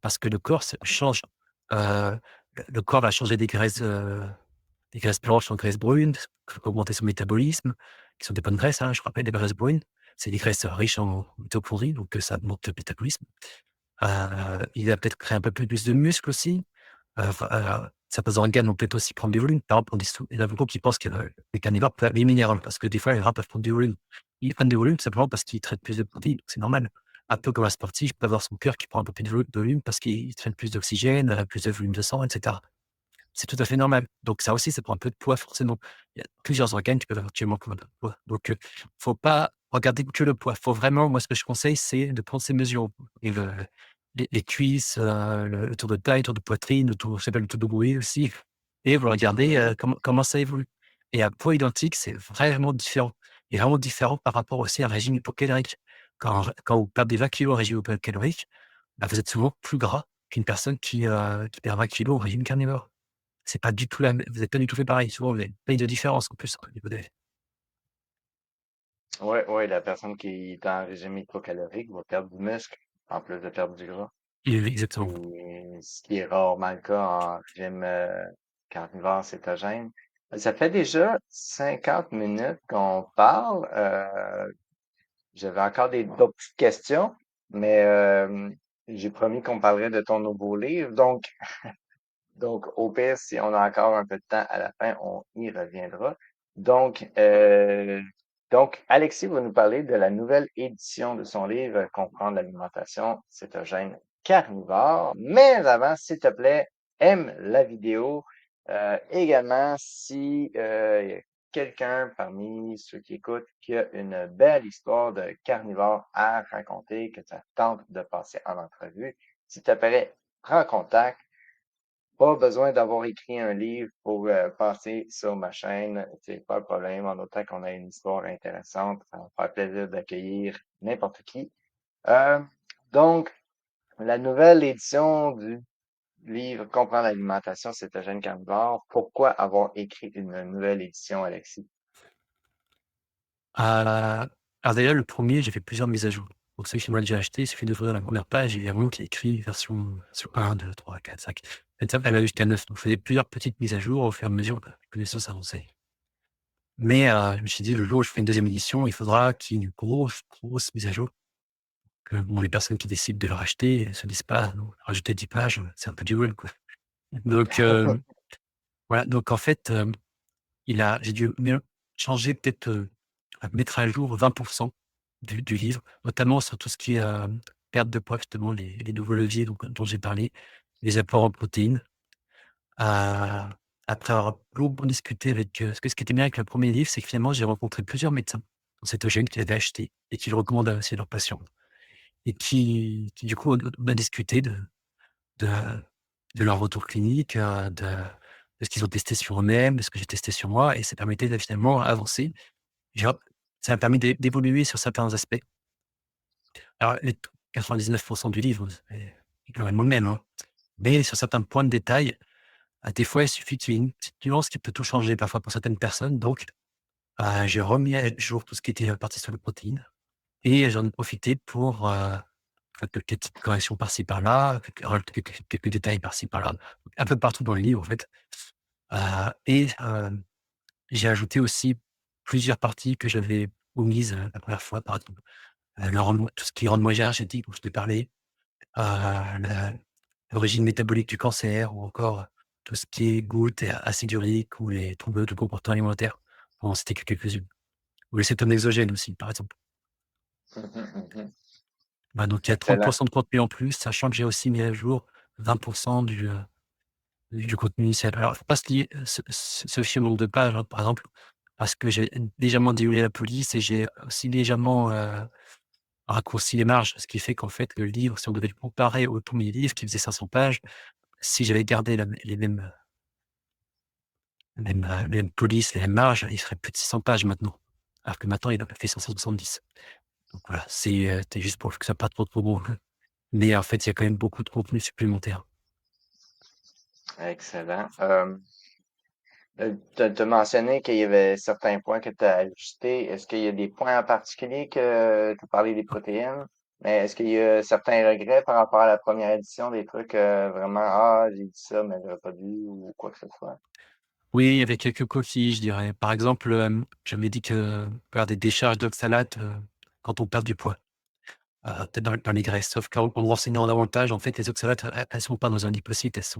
[SPEAKER 1] parce que le corps se change. Le corps va changer des graisses blanches en graisses brunes, augmenter son métabolisme, qui sont des bonnes graisses, hein, je rappelle, les graisses brunes. C'est des graisses riches en mitochondries, donc ça augmente le métabolisme. Il va peut-être créer un peu plus de muscles aussi. Certains organes vont peut-être aussi prendre du volume. Par exemple, il y en a beaucoup qui pensent que les carnivores peuvent les minéraux parce que des fois, les gras peuvent prendre du volume. Ils prennent du volume simplement parce qu'ils traitent plus de protéines, c'est normal. Un peu comme un sportif peut avoir son cœur qui prend un peu plus de volume parce qu'il traite plus d'oxygène, plus de volume de sang, et cetera. C'est tout à fait normal. Donc ça aussi, ça prend un peu de poids forcément. Il y a plusieurs organes qui peuvent actuellement prendre un peu de poids. Donc faut pas regarder que le poids. Faut vraiment moi, ce que je conseille, c'est de prendre ces mesures et les cuisses, le tour de taille, le tour de poitrine, le tour ça s'appelle le tour de nombril aussi et vous regardez,
[SPEAKER 2] Mhm.
[SPEAKER 1] comment ça évolue et à poids identique, c'est vraiment différent et vraiment différent par rapport aussi à un régime hypocalorique. Quand vous perdez 20 kilogrammes au régime hypocalorique, bah, vous êtes souvent plus gras qu'une personne qui perd 20 kilogrammes au régime carnivore. C'est pas du tout la mê vous êtes pas du tout fait pareil. Souvent, vous avez pas de différence en plus au niveau des
[SPEAKER 2] Ouais, ouais, la personne qui est en régime hypocalorique va perdre du muscle en plus de perdre du gras.
[SPEAKER 1] exactement.
[SPEAKER 2] Et ce qui est rarement le cas en régime carnivore cétogène. Ça fait déjà 50 minutes qu'on parle. J'avais encore d'autres petites questions, mais j'ai promis qu'on parlerait de ton nouveau livre. Donc, au pire, si on a encore un peu de temps à la fin, on y reviendra. Donc, euh, donc, Alexis va nous parler de la nouvelle édition de son livre Comprendre l'alimentation cétogène carnivore. Mais avant, s'il te plaît, aime la vidéo. Également, si il y a quelqu'un parmi ceux qui écoutent qui a une belle histoire de carnivore à raconter, que ça tente de passer en entrevue, s'il te plaît, prends contact. Pas besoin d'avoir écrit un livre pour passer sur ma chaîne. C'est pas le problème. En autant qu'on a une histoire intéressante, ça va me faire plaisir d'accueillir n'importe qui. Euh, donc, la nouvelle édition du livre Comprendre l'alimentation cétogène carnivore. Pourquoi avoir écrit une nouvelle édition, Alexis?
[SPEAKER 1] Alors d'ailleurs, le premier j'ai fait plusieurs mises à jour. Pour ceux qui m'ont déjà acheté, il suffit d'ouvrir la première page et il y a vraiment qui est écrit version 1, 2, 3, 4, 5. Et ça, elle va jusqu'à 9. Donc je faisais plusieurs petites mises à jour au fur et à mesure que la connaissance avançait. Mais je me suis dit: «Le jour où je fais une deuxième édition, il faudra qu'il y ait une grosse, grosse mise à jour, que bon, les personnes qui décident de le racheter se disent pas: "Non, rajouter 10 pages, c'est un peu du web, quoi"». Donc voilà, donc en fait, j'ai dû mieux changer peut-être, mettre à jour 20 du livre, notamment sur tout ce qui est, perte de poids, justement, les nouveaux leviers dont j'ai parlé, les apports en protéines. Heu, Après avoir longuement discuté avec, parce que ce qui était bien avec le premier livre, c'est que finalement j'ai rencontré plusieurs médecins cétogènes qui l'avaient acheté et qui le recommandent aussi à leurs patients et qui du coup on a discuté de de leur retour clinique, de ce qu'ils ont testé sur eux-mêmes, de ce que j'ai testé sur moi et ça permettait de finalement avancer. J'ai Ça m'a permis d'évoluer sur certains aspects. Alors les 99 du livre, c'est globalement le même, hein, mais sur certains points de détail, des fois, il suffit qu'il y ait une petite nuance qui peut tout changer parfois pour certaines personnes. Donc j'ai remis à jour tout ce qui était, partie sur les protéines et j'en ai profité pour, faire quelques petites corrections par-ci par-là, rajouter quelques détails par-ci par-là, un peu partout dans le livre en fait. Et j'ai ajouté aussi plusieurs parties que j'avais omises, la première fois, par exemple, le rendement tout ce qui est rendement énergétique dont je t'ai parlé, la l'origine métabolique du cancer ou encore tout ce qui est gouttes et acide urique ou les troubles de comportement alimentaire, pour en citer que quelques-unes. Ou les cétones exogènes aussi, par exemple.
[SPEAKER 2] Mhm, mhm.
[SPEAKER 1] Bah, donc il y a 30
[SPEAKER 2] Excellent.
[SPEAKER 1] de contenu en plus, sachant que j'ai aussi mis à jour 20 du contenu initial. Alors, il ne faut pas se fier au nombre de pages, hein, par exemple, parce que j'ai légèrement dilué la police et j'ai aussi légèrement, raccourci les marges. Ce qui fait qu'en fait, le livre, si on devait le comparer au premier livre qui faisait 500 pages, si j'avais gardé les mêmes polices, les mêmes marges, il serait plus de 600 pages maintenant. Alors que maintenant, il en a fait 570. Donc voilà, c'était juste pour que ça parte pas trop gros. Mais en fait, il y a quand même beaucoup de contenu supplémentaire.
[SPEAKER 2] Excellent. Tu as mentionné qu'il y avait certains points que tu as ajustés. Est-ce qu'il y a des points en particulier que tu as parlé des protéines, mais est-ce qu'il y a certains regrets par rapport à la première édition, des trucs vraiment, ah, j'ai dit ça, mais j'aurais pas dû, ou quoi que ce soit?
[SPEAKER 1] Oui, il y avait quelques coquilles, je dirais. Par exemple, j'avais dit que faire des décharges d'oxalate, quand on perd du poids, peut-être dans les graisses. Sauf qu'en me renseignant davantage, en fait, les oxalates, elles sont pas dans un lipocyte, elles se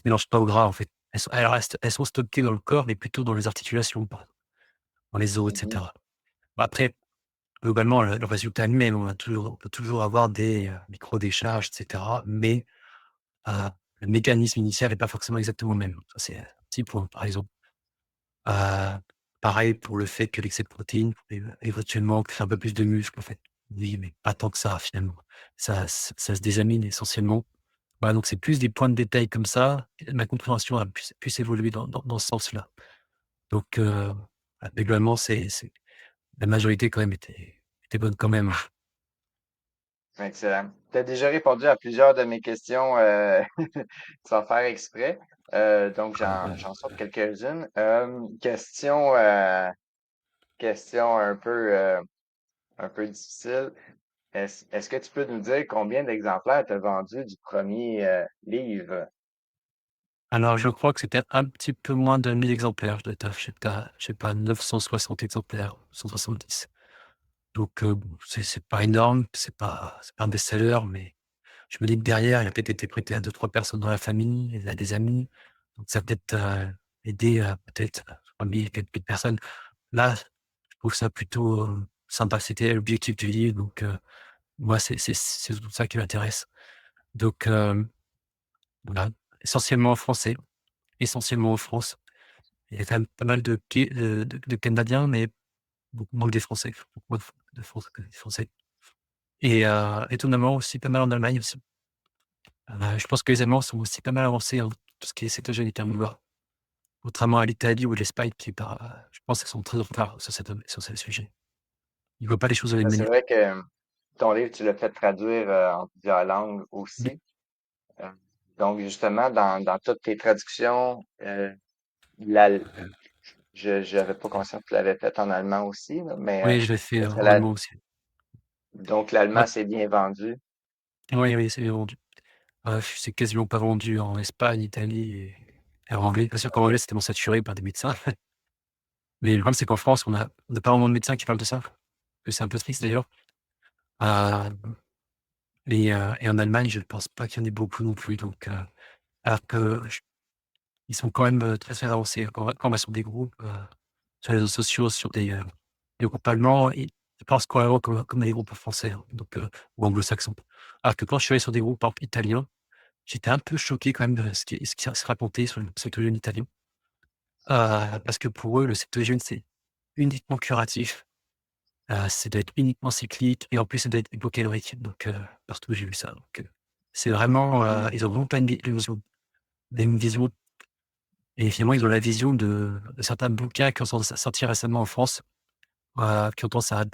[SPEAKER 1] mélangent pas au gras, en fait. Elles sont stockées dans le corps, mais plutôt dans les articulations, pas dans les os, et
[SPEAKER 2] Mhm,
[SPEAKER 1] cetera. Bah, après, globalement, le résultat est le même. On peut toujours avoir des, micro-décharges, et cetera, mais, heu, le mécanisme initial est pas forcément exactement le même. Ça, c'est un petit point, par exemple. Heu, Pareil pour le fait que l'excès de protéines pouvait éventuellement créer un peu plus de muscles, en fait. Oui, mais pas tant que ça, finalement. Ça se désamine essentiellement. Voilà, donc c'est plus des points de détail comme ça. Et ma compréhension a plus évolué dans ce sens-là. Donc, mais globalement, c'est la majorité quand même était bonne quand même.
[SPEAKER 2] excellent. Tu as déjà répondu à plusieurs de mes questions sans faire exprès. Donc, j'en sors quelques-unes. Question un peu difficile. Est-ce que tu peux nous dire combien d'exemplaires tu as vendu du premier livre?
[SPEAKER 1] Alors, je crois que c'était un petit peu moins de 1 000 exemplaires. Je dois être à, je sais pas, 960 exemplaires, 170. Donc, bon, c'est pas énorme, c'est pas un best-seller, mais je me dis que derrière, il a peut-être été prêté à deux trois personnes dans la famille, à des amis. Donc ça a peut-être, aidé, peut-être, parmi quelques personnes. Là, je trouve ça plutôt, sympa. C'était l'objectif du livre, donc, moi, c'est surtout ça qui m'intéresse. Donc, voilà, essentiellement en français, essentiellement en France. Il y a quand même pas mal de Canadiens, mais beaucoup moins que des Français, beaucoup moins de Français que des Français, et étonnamment aussi pas mal en Allemagne aussi. Je pense que les Allemands sont aussi pas mal avancés en tout ce qui est cétogène et thermivore. Contrairement à l'Italie ou l'Espagne qui par je pense qu'ils sont très en retard sur ce sujet. Ils voient pas les choses de la même
[SPEAKER 2] C'est
[SPEAKER 1] manière.
[SPEAKER 2] vrai que ton livre, tu l'as fait traduire en plusieurs langues
[SPEAKER 1] Oui,
[SPEAKER 2] aussi. Euh, donc, justement, dans toutes tes traductions, la, je n'avais pas conscience que tu l'avais fait en allemand aussi, là, mais
[SPEAKER 1] oui, je l'ai fait
[SPEAKER 2] est-ce que
[SPEAKER 1] en allemand aussi.
[SPEAKER 2] donc l'allemand
[SPEAKER 1] Ouais,
[SPEAKER 2] s'est bien vendu?
[SPEAKER 1] oui, oui, c'est bien vendu. C'est quasiment pas vendu en Espagne, Italie et en anglais. Bien sûr qu'en anglais, c'est tellement saturé par des médecins. Mais le problème, c'est qu'en France, on n'a pas vraiment de médecins qui parlent de ça, que c'est un peu triste d'ailleurs. Heu et en Allemagne, je ne pense pas qu'il y en ait beaucoup non plus, donc, alors que ils sont quand même, très, très avancés. Quand on va sur des groupes, sur les réseaux sociaux, sur des groupes allemands, ils pensent carrément comme des groupes français, hein, donc, ou anglo-saxons. Alors que quand je suis allé sur des groupes, par exemple, italiens, j'étais un peu choqué quand même de ce qui se racontait sur le septuagint italien. Parce que pour eux, le septuagint, c'est uniquement curatif, ça doit être uniquement cyclique et en plus, ça doit être hypocalorique, donc, partout où j'ai vu ça, donc, c'est vraiment,
[SPEAKER 2] Mhm,
[SPEAKER 1] ils ont vraiment pas une vision, et finalement, ils ont la vision de certains bouquins qui sont sortis récemment en France, qui ont tendance à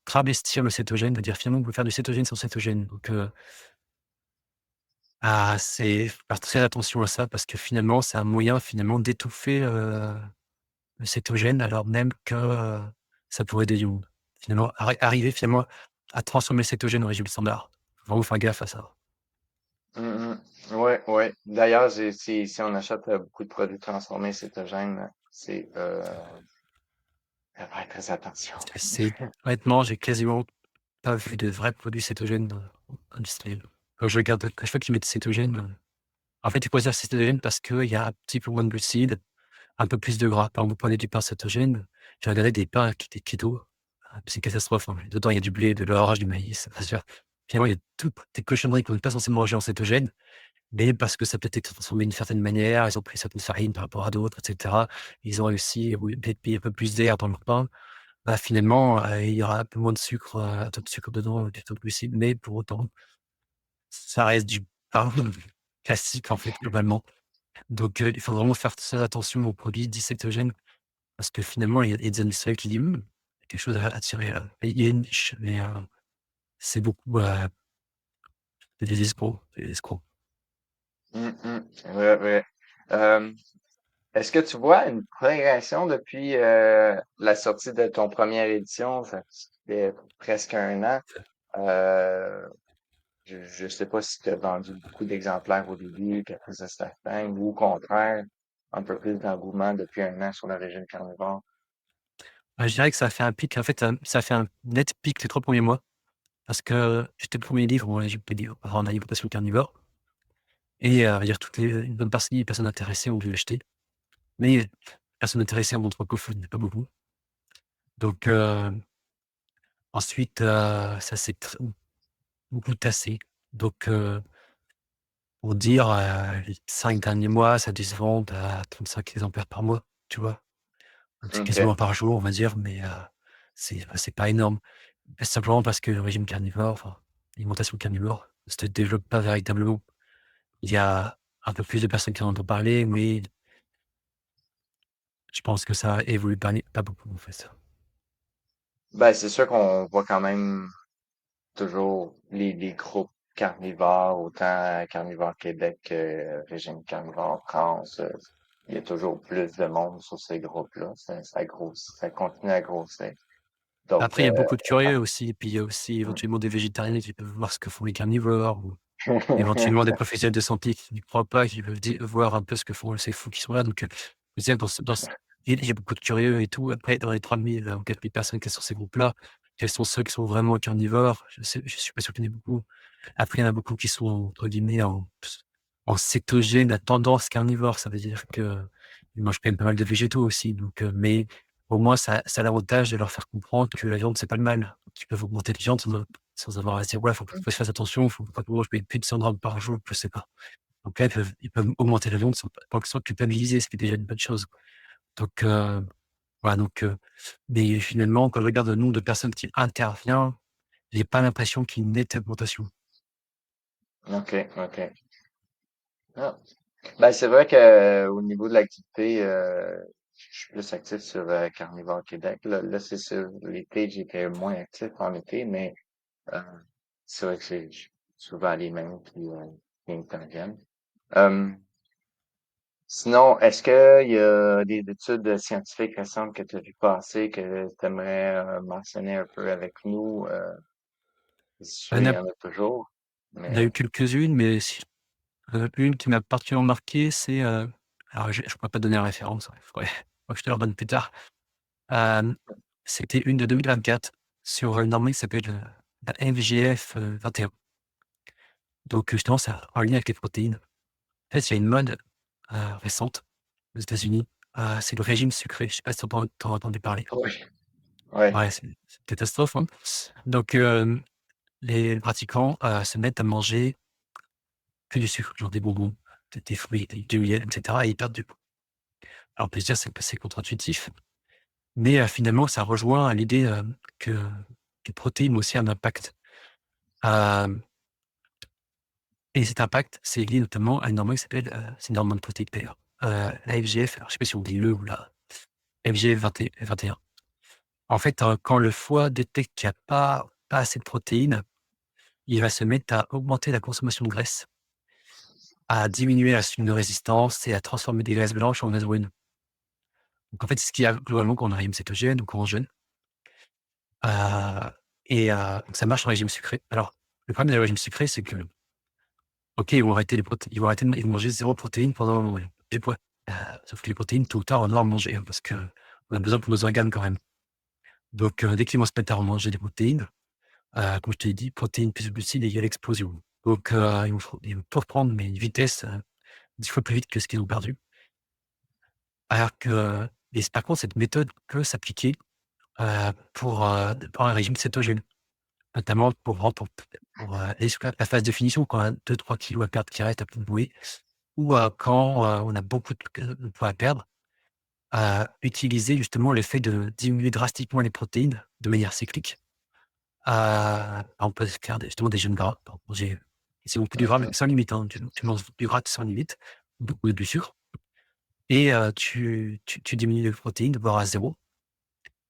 [SPEAKER 1] travestir le cétogène, de dire finalement, on peut faire du cétogène sans cétogène. Donc, c'est faut faire très attention à ça parce que finalement, c'est un moyen finalement d'étouffer, le cétogène alors même que, ça pourrait aider du monde. Finalement, arriver finalement à transformer le cétogène en régime standard. Faut vraiment faire gaffe à ça.
[SPEAKER 2] mhm. Ouais, ouais. D'ailleurs, si on achète beaucoup de produits transformés cétogènes, faire très attention.
[SPEAKER 1] C'est honnêtement, j'ai quasiment pas vu de vrais produits cétogènes, industriels. Quand je regarde à chaque fois qu'ils mettent cétogène, en fait, ils choisissent cétogène parce qu'il y a un petit peu moins de glucides, un peu plus de gras. Par exemple, vous prenez du pain cétogène, j'ai regardé des pains qui étaient keto, c'est une catastrophe, hein. Dedans, il y a du blé, de l'orge, du maïs, enfin, je veux dire, finalement, il y a toutes des cochonneries qu'on n'est pas censé manger en cétogène, mais parce que ça peut être transformé d'une certaine manière, ils ont pris certaines farines par rapport à d'autres, et cetera. Ils ont réussi, oui, peut-être mis un peu plus d'air dans leur pain. Bah, finalement, il y aura un peu moins de sucre, un taux de sucre dedans, du taux de glucides, mais pour autant, ça reste du pain classique, en fait, globalement. Donc, il faut vraiment faire très attention aux produits dits cétogènes parce que finalement, il y a des industriels qui disent: il y a quelque chose à tirer, il y a une niche, mais, c'est beaucoup, c'est des escrocs, c'est des escrocs.
[SPEAKER 2] Mhm. Ouais, ouais. est-ce que tu vois une progression depuis la sortie de ton première édition? Ça fait presque un an. Euh, je sais pas si tu as vendu beaucoup d'exemplaires au début, puis après ça stagne, ou au contraire, un peu plus d'engouement depuis un an sur le régime carnivore.
[SPEAKER 1] Je dirais que ça a fait un pic, en fait, ça a fait un net pic les 3 premiers mois parce que j'étais le premier livre en en alimentation carnivore et on va dire une bonne partie des personnes intéressées ont dû l'acheter. Mais personnes intéressées à mon francophone, pas beaucoup. Donc ensuite, ça s'est beaucoup tassé. Donc pour dire, les 5 derniers mois, ça a dû se vendre à 35 exemplaires par mois, tu vois? Donc c'est
[SPEAKER 2] OK.
[SPEAKER 1] quasiment par jour, on va dire, mais c'est pas énorme. Simplement parce que le régime carnivore, enfin, l'alimentation carnivore ne se développe pas véritablement. Il y a un peu plus de personnes qui en entendent parler, mais je pense que ça évolue pas beaucoup, en fait.
[SPEAKER 2] Ben, c'est sûr qu'on voit quand même toujours les groupes carnivores, autant Carnivore Québec que Régime Carnivore France. Il y a toujours plus de monde sur ces groupes-là. Ça grossit, ça continue à grossir. Donc,
[SPEAKER 1] Après, il y a beaucoup de curieux aussi, et puis il y a aussi éventuellement des végétariens qui peuvent voir ce que font les carnivores ou éventuellement des professionnels de santé qui n'y croient pas, qui veulent voir un peu ce que font ces fous qui sont là. Donc, je veux dire il y a beaucoup de curieux et tout. Après, dans les 3000 ou 4000 personnes qui sont sur ces groupes-là, quels sont ceux qui sont vraiment carnivores? Je suis pas sûr qu'il y en ait beaucoup. Après, il y en a beaucoup qui sont entre guillemets en cétogène à tendance carnivore. Ça veut dire qu'ils mangent quand même pas mal de végétaux aussi. Donc, mais au moins ça a l'avantage de leur faire comprendre que la viande, c'est pas le mal. Qu'ils peuvent augmenter de viande sans avoir à se dire: «Ouais, faut que je fasse attention, faut pas que je mange plus de 100 grammes par jour», je sais pas. Donc là, ils peuvent augmenter la viande sans culpabiliser, ce qui est déjà une bonne chose. Donc, voilà, donc, mais finalement, quand je regarde le nombre de personnes qui intervient, j'ai pas l'impression qu'il y ait une nette augmentation.
[SPEAKER 2] OK, OK. Ah. Ben, c'est vrai que au niveau de l'activité, je suis plus actif sur Carnivore Québec. Là, c'est sûr, l'été, j'étais moins actif en été, mais euh, c'est vrai que c'est souvent les mêmes qui interviennent. Euh, Sinon, est-ce qu'il y a des études scientifiques récentes que tu as vu passer que tu aimerais mentionner un peu avec nous? C'est
[SPEAKER 1] Il
[SPEAKER 2] sûr,
[SPEAKER 1] y en
[SPEAKER 2] il
[SPEAKER 1] a
[SPEAKER 2] y en a toujours,
[SPEAKER 1] il y en a
[SPEAKER 2] mais
[SPEAKER 1] eu quelques-unes, mais si une qui m'a particulièrement marqué, c'est, alors je pourrais pas donner la référence, ouais, faudrait que je te la redonne plus tard. Hem, C'était une de 2024 sur une hormone qui s'appelle, la FGF, 21. Donc, justement, ça en lien avec les protéines. En fait, il y a une mode, récente aux États-Unis, c'est le régime sucré. Je sais pas si tu as entendu parler?
[SPEAKER 2] oui, oui,
[SPEAKER 1] Ouais, c'est une catastrophe, hein. Donc, les pratiquants, se mettent à manger que du sucre, genre des bonbons, des fruits, du miel, et cetera, et ils perdent du poids. Alors, on peut se dire c'est contre-intuitif, mais, finalement, ça rejoint l'idée, que les protéines ont aussi un impact. Hem Et cet impact, c'est lié notamment à une hormone qui s'appelle, c'est une hormone protéique d'ailleurs, la FGF, alors je sais pas si on dit le ou la FGF 21. En fait, quand le foie détecte qu'il y a pas assez de protéines, il va se mettre à augmenter la consommation de graisse, à diminuer l'insuline de résistance et à transformer des graisses blanches en graisses brunes. Donc en fait, c'est ce qu'il y a globalement quand on a un régime cétogène ou quand on jeûne, heu donc ça marche en régime sucré. Alors, le problème du régime sucré, c'est que, OK, ils vont arrêter de manger 0 protéines pendant, du poids. Heu, Sauf que les protéines, tôt ou tard, on doit en manger, hein, parce qu'on a besoin pour nos organes quand même. Donc, dès qu'ils vont se mettre à remanger des protéines, comme je te l'ai dit, protéines plus glucides égale explosion. Donc, ils vont tout reprendre, mais à une vitesse, 10 fois plus vite que ce qu'ils ont perdu. Alors que et par contre, cette méthode peut s'appliquer, pour un régime cétogène, notamment pour aller sur la phase de finition, quand on a 2-3 kilogrammes à perdre qui restent à plus de bouée, ou, quand, on a beaucoup de poids à perdre. Utiliser justement le fait de diminuer drastiquement les protéines de manière cyclique. On peut se faire justement des jeûnes gras, par exemple manger c'est beaucoup du gras, mais
[SPEAKER 2] mhm,
[SPEAKER 1] sans limite, hein. Tu manges du gras sans limite, beaucoup de sucre, et tu diminues les protéines, voire à zéro,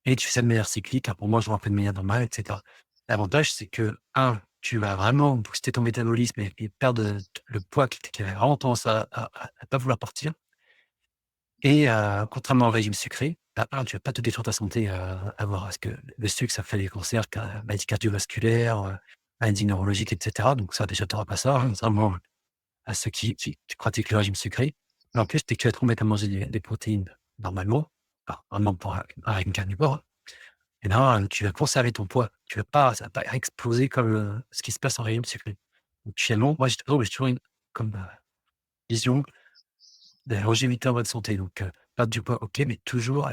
[SPEAKER 1] et tu fais ça de manière cyclique. Alors, pour manger un peu de manière normale, et cetera. L'avantage, c'est que, un, tu vas vraiment booster ton métabolisme et perdre, le poids qui avait vraiment tendance à pas vouloir partir. Et contrairement au régime sucré, tu vas pas te détruire ta santé, à voir parce que le sucre, ça fait des cancers, maladies cardiovasculaires, maladies neurologiques et cetera. Donc ça, déjà, tu auras pas ça, hein, contrairement à ceux qui pratiquent le régime sucré. Mais en plus, dès que tu vas te remettre à manger des protéines normalement, enfin, vraiment pour un régime carnivore, et ben, tu vas conserver ton poids. Tu vas pas Ça va pas exploser comme, ce qui se passe en régime sucré. Donc finalement, moi, j'ai toujours une comme, vision de la longévité en bonne santé. Donc, perdre du poids, OK, mais toujours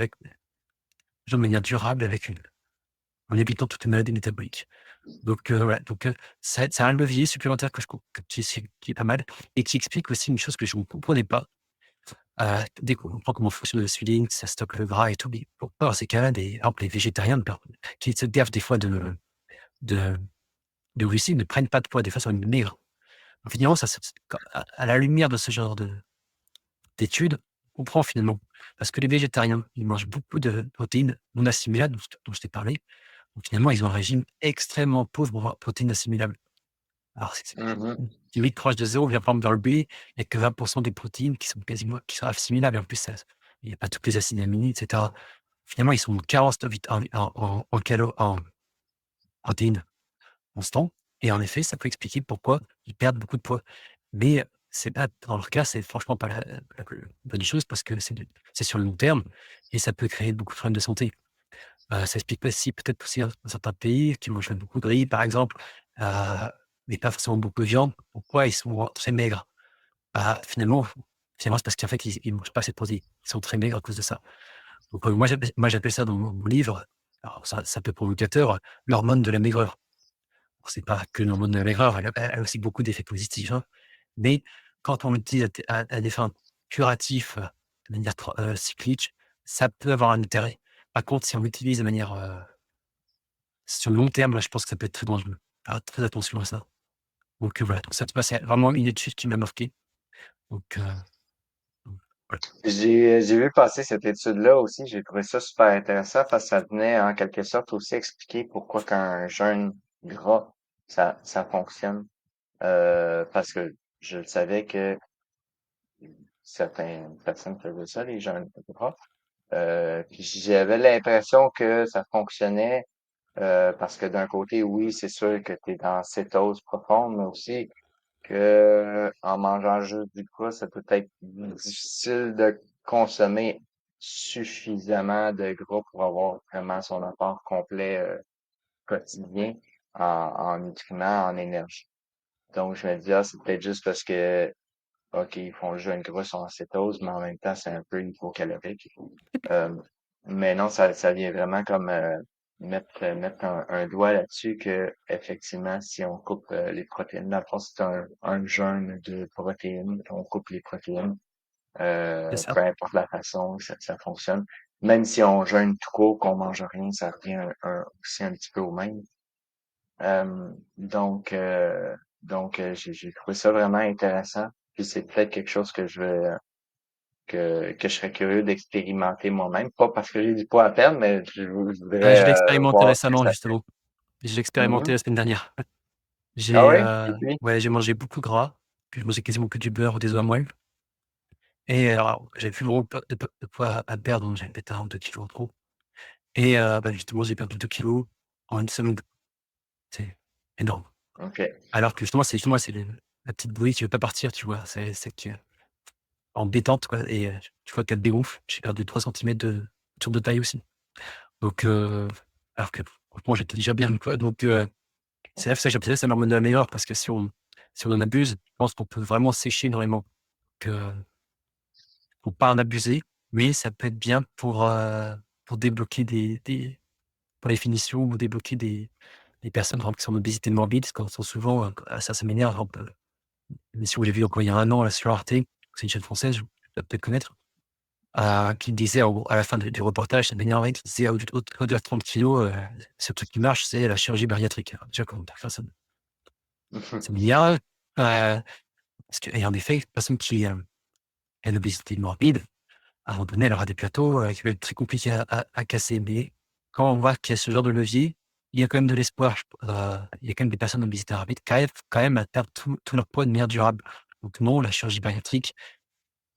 [SPEAKER 1] de manière durable en évitant toutes les maladies métaboliques. Donc, voilà, donc, c'est un levier supplémentaire que je trouve que qui est pas mal et qui explique aussi une chose que je ne comprenais pas. Dès qu'on comprend comment fonctionne l'insuline, que ça stocke le gras et tout, mais pourquoi dans ces cas-là, par exemple, les végétariens qui se gavent des fois de de glucides ne prennent pas de poids, des fois, sont même maigres. Finalement, ça quand à la lumière de ce genre d'études, on comprend finalement. Parce que les végétariens, ils mangent beaucoup de protéines non assimilables dont je t'ai parlé. Donc finalement, ils ont un régime extrêmement pauvre en protéines assimilables. Alors c'est
[SPEAKER 2] Mhm.
[SPEAKER 1] limite proche de zéro. Par exemple, dans le blé, il n'y a que 20 des protéines qui sont assimilables et en plus ça il n'y a pas toutes les acides aminés et cetera. Finalement, ils sont en carence de en protéines constant et en effet, ça peut expliquer pourquoi ils perdent beaucoup de poids. Mais, c'est pas dans leur cas, c'est franchement pas la plus bonne chose parce que c'est sur le long terme et ça peut créer beaucoup de problèmes de santé. Ça explique aussi peut-être aussi dans certains pays qui mangent beaucoup de riz, par exemple, heu, mais pas forcément beaucoup de viande. Pourquoi ils sont très maigres? Finalement, c'est parce qu'en fait, ils mangent pas assez de protéines. Ils sont très maigres à cause de ça. Donc, moi j'appelle ça dans mon livre, alors ça c'est un peu provocateur, l'hormone de la maigreur. C'est pas que l'hormone de la maigreur, elle a aussi beaucoup d'effets positifs, hein. Mais quand on l'utilise à des fins curatives, de manière cyclique, ça peut avoir un intérêt. Par contre, si on l'utilise de manière, sur le long terme, là, je pense que ça peut être très dangereux. Faire très attention à ça. Donc, voilà, donc ça, tu vois, c'est vraiment une étude qui m'a marqué. Donc, donc, voilà.
[SPEAKER 2] J'ai vu passer cette étude-là aussi. J'ai trouvé ça super intéressant parce que ça venait en quelque sorte aussi expliquer pourquoi qu'un jeûne gras, ça fonctionne. Parce que je le savais que certaines personnes faisaient ça, les jeûnes gras. Puis j'avais l'impression que ça fonctionnait parce que d'un côté, oui, c'est sûr que tu es dans cétose profonde, mais aussi que en mangeant juste du gras, ça peut être difficile de consommer suffisamment de gras pour avoir vraiment son apport complet quotidien en nutriments, en énergie. Donc, je me dis, ah, c'est peut-être juste parce que, OK, ils font le jeûne gras, ils sont en cétose, mais en même temps, c'est un peu hypocalorique. Euh, mais non, ça vient vraiment comme mettre un doigt là-dessus que effectivement, si on coupe les protéines, dans le fond, c'est un jeûne de protéines, on coupe les protéines,
[SPEAKER 1] C'est ça.
[SPEAKER 2] peu importe la façon, ça fonctionne. Même si on jeûne trop, qu'on mange rien, ça revient aussi un petit peu au même. Donc, j'ai trouvé ça vraiment intéressant. Puis c'est peut-être quelque chose que je serais curieux d'expérimenter moi-même. Pas parce que j'ai du poids à perdre, mais je
[SPEAKER 1] Je
[SPEAKER 2] voudrais
[SPEAKER 1] l'ai expérimenté
[SPEAKER 2] voir ce que
[SPEAKER 1] récemment,
[SPEAKER 2] ça
[SPEAKER 1] justement. Je l'ai
[SPEAKER 2] fait.
[SPEAKER 1] expérimenté la semaine dernière.
[SPEAKER 2] Ah oui? Et puis?
[SPEAKER 1] Ouais, j'ai mangé beaucoup gras, puis je mangeais quasiment que du beurre ou des œufs à moelle et alors j'avais plus vraiment de poids à perdre, donc j'avais peut-être 1 ou 2 kilogrammes en trop et justement, j'ai perdu 2 kilogrammes en une semaine. C'est énorme.
[SPEAKER 2] OK.
[SPEAKER 1] Alors que justement, c'est le la petite bouée qui veut pas partir, tu vois? C'est que en détente, quoi et tu vois qu'elle dégonfle. J'ai perdu 3 centimètres de tour de taille aussi. Donc alors que franchement, j'étais déjà bien, quoi. Donc c'est là que ça que j'appelais ça l'hormone de la meilleure parce que si on en abuse, je pense qu'on peut vraiment sécher énormément. Donc faut pas en abuser, mais ça peut être bien pour débloquer pour les finitions ou débloquer des personnes, par exemple, qui sont en obésité morbide, parce qu'on entend souvent, ça m'énerve, par exemple, l'émission que j'ai vue encore il y a 1 an là sur Arte, c'est une chaîne française, tu dois peut-être connaître, qui disait en gros à la fin du reportage, ça m'énervait, qui disait: «Au-delà de 30 kilogrammes, seul truc qui marche, c'est la chirurgie bariatrique». Alors déjà quand tu ça m'énerve, parce que et en effet, une personne qui, a une obésité morbide, à un moment donné, elle aura des plateaux, qui vont être très compliqués à casser. Mais quand on voit qu'il y a ce genre de levier, il y a quand même de l'espoir. Il y a quand même des personnes en obésité morbide qui arrivent quand même à perdre tout leur poids de manière durable. Donc non, la chirurgie bariatrique,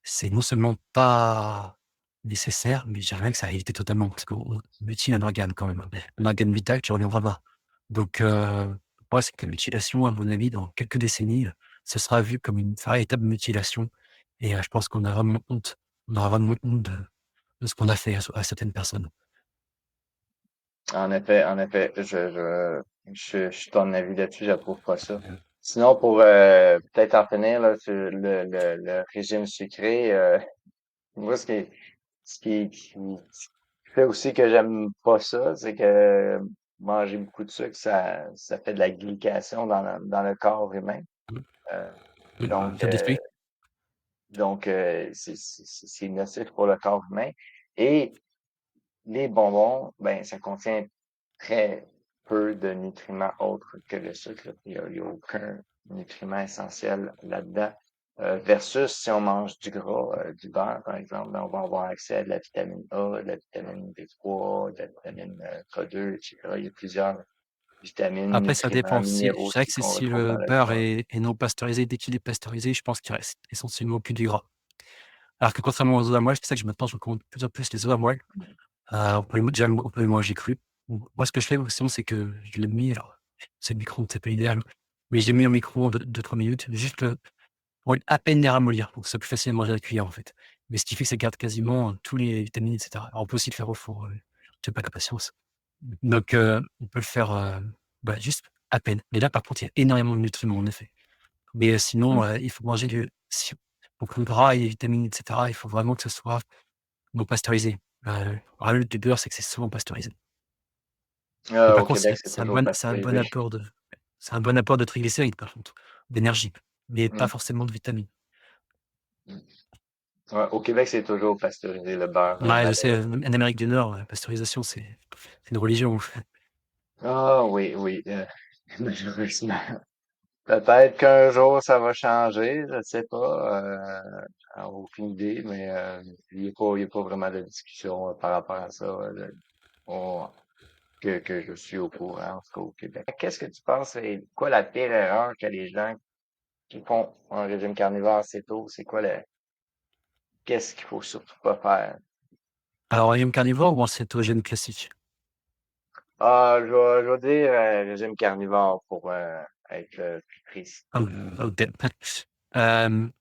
[SPEAKER 1] c'est non seulement pas nécessaire, mais j'aimerais que ça ait été totalement parce qu'on mutile un organe quand même, un organe vital qui reviendra pas. Donc moi, c'est que la mutilation, à mon avis, dans quelques décennies, ce sera vu comme une véritable mutilation et je pense qu'on a vraiment honte. On aura vraiment honte de ce qu'on a fait à certaines personnes.
[SPEAKER 2] En effet, je suis ton avis là-dessus, j'approuve pas ça. Sinon, pour peut-être en finir là, sur le régime sucré, moi, ce qui fait aussi que j'aime pas ça, c'est que manger beaucoup de sucre, ça fait de la glycation dans le corps humain. Euh, donc,
[SPEAKER 1] Faire des fruits.
[SPEAKER 2] c'est nocif pour le corps humain. Et les bonbons, ben, ça contient très peu de nutriments autres que le sucre. Il y a aucun nutriment essentiel là-dedans. Versus si on mange du gras, du beurre, par exemple, ben, on va avoir accès à de la vitamine A, de la vitamine B3, de la vitamine K2, etc. Il y a plusieurs vitamines,
[SPEAKER 1] Après, ça
[SPEAKER 2] nutriments,
[SPEAKER 1] dépend si
[SPEAKER 2] minéraux
[SPEAKER 1] je dirais
[SPEAKER 2] aussi
[SPEAKER 1] que c'est
[SPEAKER 2] qu'on
[SPEAKER 1] si
[SPEAKER 2] retrouve
[SPEAKER 1] le
[SPEAKER 2] dans le
[SPEAKER 1] beurre
[SPEAKER 2] gras.
[SPEAKER 1] est non pasteurisé. Dès qu'il est pasteurisé, je pense qu'il reste essentiellement que du gras. Alors que contrairement aux œufs à moelle, c'est ça que je maintenant je recommande de plus en plus les œufs à moelle. On peut les manger crus. Moi, ce que je fais sinon, c'est que je les mets alors, c'est le micro-ondes, c'est pas idéal, mais je les mets au micro-ondes 2-3 minutes, juste, pour à peine les ramollir, pour que ce soit plus facile à manger à la cuillère, en fait. Mais ce qui fait que ça garde quasiment tous les vitamines et cetera. Alors on peut aussi le faire au four, j'ai pas la patience. Donc on peut le faire, juste à peine. Mais là, par contre, il y a énormément de nutriments, en effet. Mais sinon, il faut manger du si donc le gras et les vitamines et cetera, il faut vraiment que ce soit non pasteurisé. Le problème du beurre, c'est que c'est souvent pasteurisé. Mais par
[SPEAKER 2] Au
[SPEAKER 1] contre,
[SPEAKER 2] Québec, c'est toujours
[SPEAKER 1] c'est un bon
[SPEAKER 2] pasteurisé.
[SPEAKER 1] apport de c'est un bon apport de triglycérides, par contre, d'énergie, mais pas
[SPEAKER 2] Mm.
[SPEAKER 1] forcément de vitamines.
[SPEAKER 2] Mm. Ouais, au Québec, c'est toujours pasteurisé, le beurre
[SPEAKER 1] Ouais, je sais,
[SPEAKER 2] Malais.
[SPEAKER 1] en Amérique du Nord, la pasteurisation, c'est une religion.
[SPEAKER 2] Ah oui, oui, malheureusement. Peut-être qu'un jour ça va changer, je ne sais pas, aucune idée, mais il y a pas vraiment de discussion par rapport à ça on- que je suis au courant, en tout cas au Québec. Qu'est-ce que tu penses, c'est quoi la pire erreur que les gens qui font un régime carnivore assez tôt, qu'est-ce qu'il faut surtout pas faire?
[SPEAKER 1] Alors, régime carnivore ou en cétogène classique?
[SPEAKER 2] Ah, je vais dire régime carnivore pour être plus précis.
[SPEAKER 1] OK. Hem,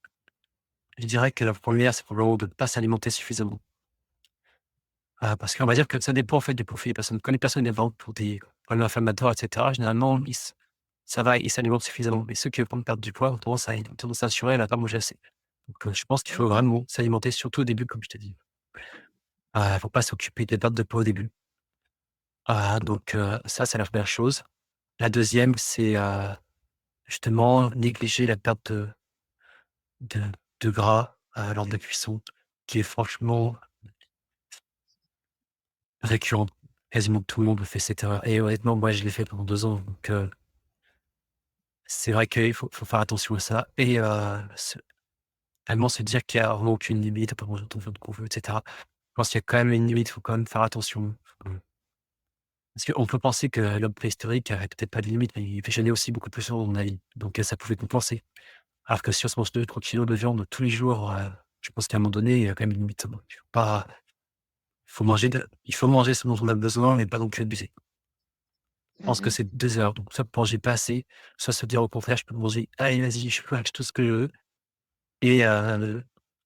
[SPEAKER 1] je dirais que la première, c'est probablement de ne pas s'alimenter suffisamment. Parce qu'on va dire que ça dépend, en fait, du profil des personnes. Quand les personnes, elles vont pour des problèmes inflammatoires et cetera, généralement, ça va, ils s'alimentent suffisamment. Mais ceux qui veulent perdre du poids ont tendance à assurer à ne pas manger assez. Donc je pense qu'il faut
[SPEAKER 2] Mhm.
[SPEAKER 1] vraiment s'alimenter, surtout au début, comme je t'ai dit. Faut pas s'occuper des pertes de poids au début. Donc ça, c'est la première chose. La deuxième, c'est, justement négliger la perte de de gras, lors de la cuisson, qui est franchement récurrent. Quasiment tout le monde fait cette erreur et honnêtement, moi, je l'ai fait pendant 2 ans, donc c'est vrai qu'il faut faire attention à ça et vraiment se dire qu'il y a vraiment aucune limite, on peut manger autant de viande qu'on veut et cetera. Je pense qu'il y a quand même une limite, il faut quand même faire attention. Parce qu'on peut penser que l'homme préhistorique avait peut-être pas de limite, mais il déjeunait aussi beaucoup plus souvent, à mon avis, donc ça pouvait compenser. Alors que si on se mange 2-3 kilos de viande tous les jours, je pense qu'à un moment donné, il y a quand même une limite. Donc il faut manger ce dont on a besoin, mais pas non plus abuser. Je pense que
[SPEAKER 2] Mhm.
[SPEAKER 1] c'est 2 heures, donc soit manger pas assez, soit se dire au contraire: «Je peux manger, allez vas-y, je peux manger tout ce que je veux» et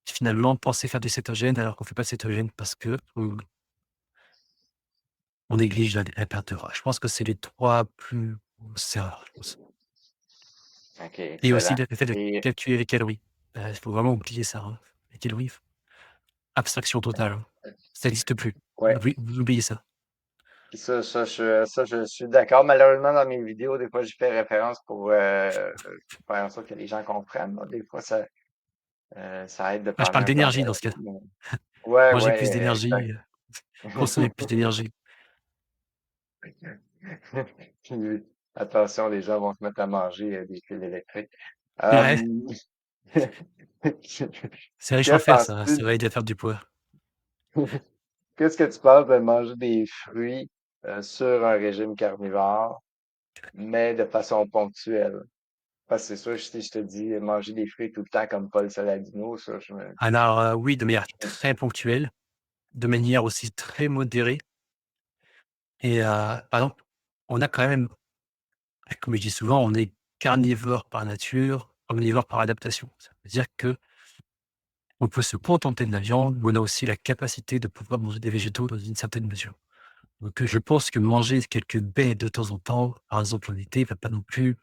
[SPEAKER 1] finalement penser faire du cétogène alors qu'on fait pas de cétogène parce qu'on néglige la perte de gras. Je pense que c'est les 3 plus grosses erreurs, je pense.
[SPEAKER 2] OK,
[SPEAKER 1] Et aussi
[SPEAKER 2] excellent.
[SPEAKER 1] le fait de
[SPEAKER 2] Et
[SPEAKER 1] calculer les calories. Il faut vraiment oublier ça, hein. Les calories, abstraction totale, hein. Ça existe plus.
[SPEAKER 2] ouais,
[SPEAKER 1] Vous oubliez ça.
[SPEAKER 2] ça, je suis d'accord. Malheureusement, dans mes vidéos, des fois, je fais référence pour faire en sorte que les gens comprennent, là. Des fois, ça aide de
[SPEAKER 1] Moi, je
[SPEAKER 2] parler
[SPEAKER 1] parle
[SPEAKER 2] un peu en
[SPEAKER 1] d'énergie dans ce cas.
[SPEAKER 2] dialecte. Ouais,
[SPEAKER 1] Manger plus
[SPEAKER 2] ouais,
[SPEAKER 1] d'énergie, consommer plus d'énergie.
[SPEAKER 2] Puis, attention, les gens vont se mettre à manger des fils électriques.
[SPEAKER 1] Ouais,
[SPEAKER 2] Hum,
[SPEAKER 1] c'est riche
[SPEAKER 2] que
[SPEAKER 1] en fer ça,
[SPEAKER 2] penses-tu,
[SPEAKER 1] ça va aider à perdre du poids.
[SPEAKER 2] qu'est-ce que tu penses de manger des fruits sur un régime carnivore, mais de façon ponctuelle? Parce que c'est sûr, si je te dis manger des fruits tout le temps comme Paul Saladino, ça,
[SPEAKER 1] Alors, oui, de manière très ponctuelle. de manière aussi très modérée et par exemple, on a quand même, comme je dis souvent, on est carnivore par nature, omnivore par adaptation. Ça veut dire que on peut se contenter de la viande, mais on a aussi la capacité de pouvoir manger des végétaux dans une certaine mesure. Donc, je pense que manger quelques baies de temps en temps, par exemple en été, va pas non plus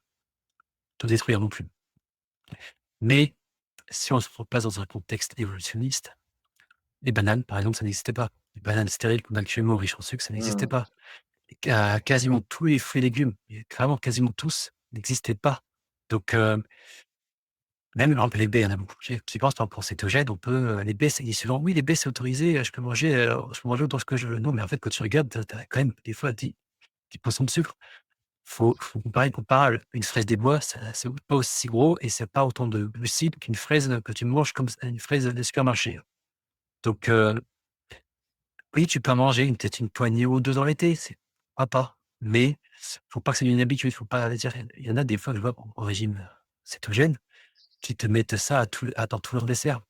[SPEAKER 1] te détruire non plus. Mais si on se replace dans un contexte évolutionniste, les bananes, par exemple, ça n'existait pas. Les bananes stériles qu'on a actuellement riches en sucre, ça n'existait
[SPEAKER 2] Mmh.
[SPEAKER 1] pas. Et quasiment tous les fruits et légumes, et vraiment quasiment tous, n'existaient pas. Donc, même par exemple les baies, il y en a beaucoup. Tu penses par exemple pour cétogène, on peut, les baies, c'est dit souvent: «Oui, les baies, c'est autorisé, je peux manger autant que je veux». Non, mais en fait, quand tu regardes, tu as quand même des fois 10 % de sucre. Faut comparer, qu'on parle, une fraise des bois, ça c'est pas aussi gros et c'est pas autant de glucides qu'une fraise, que tu manges comme ça, une fraise des supermarchés. Donc, oui, tu peux en manger peut-être une poignée ou 2 dans l'été, c'est pourquoi pas, mais faut pas que ça devienne une habitude. Faut pas dire, il y en a des fois, je vois au régime, cétogène, qui te mettent ça dans tout leur dessert.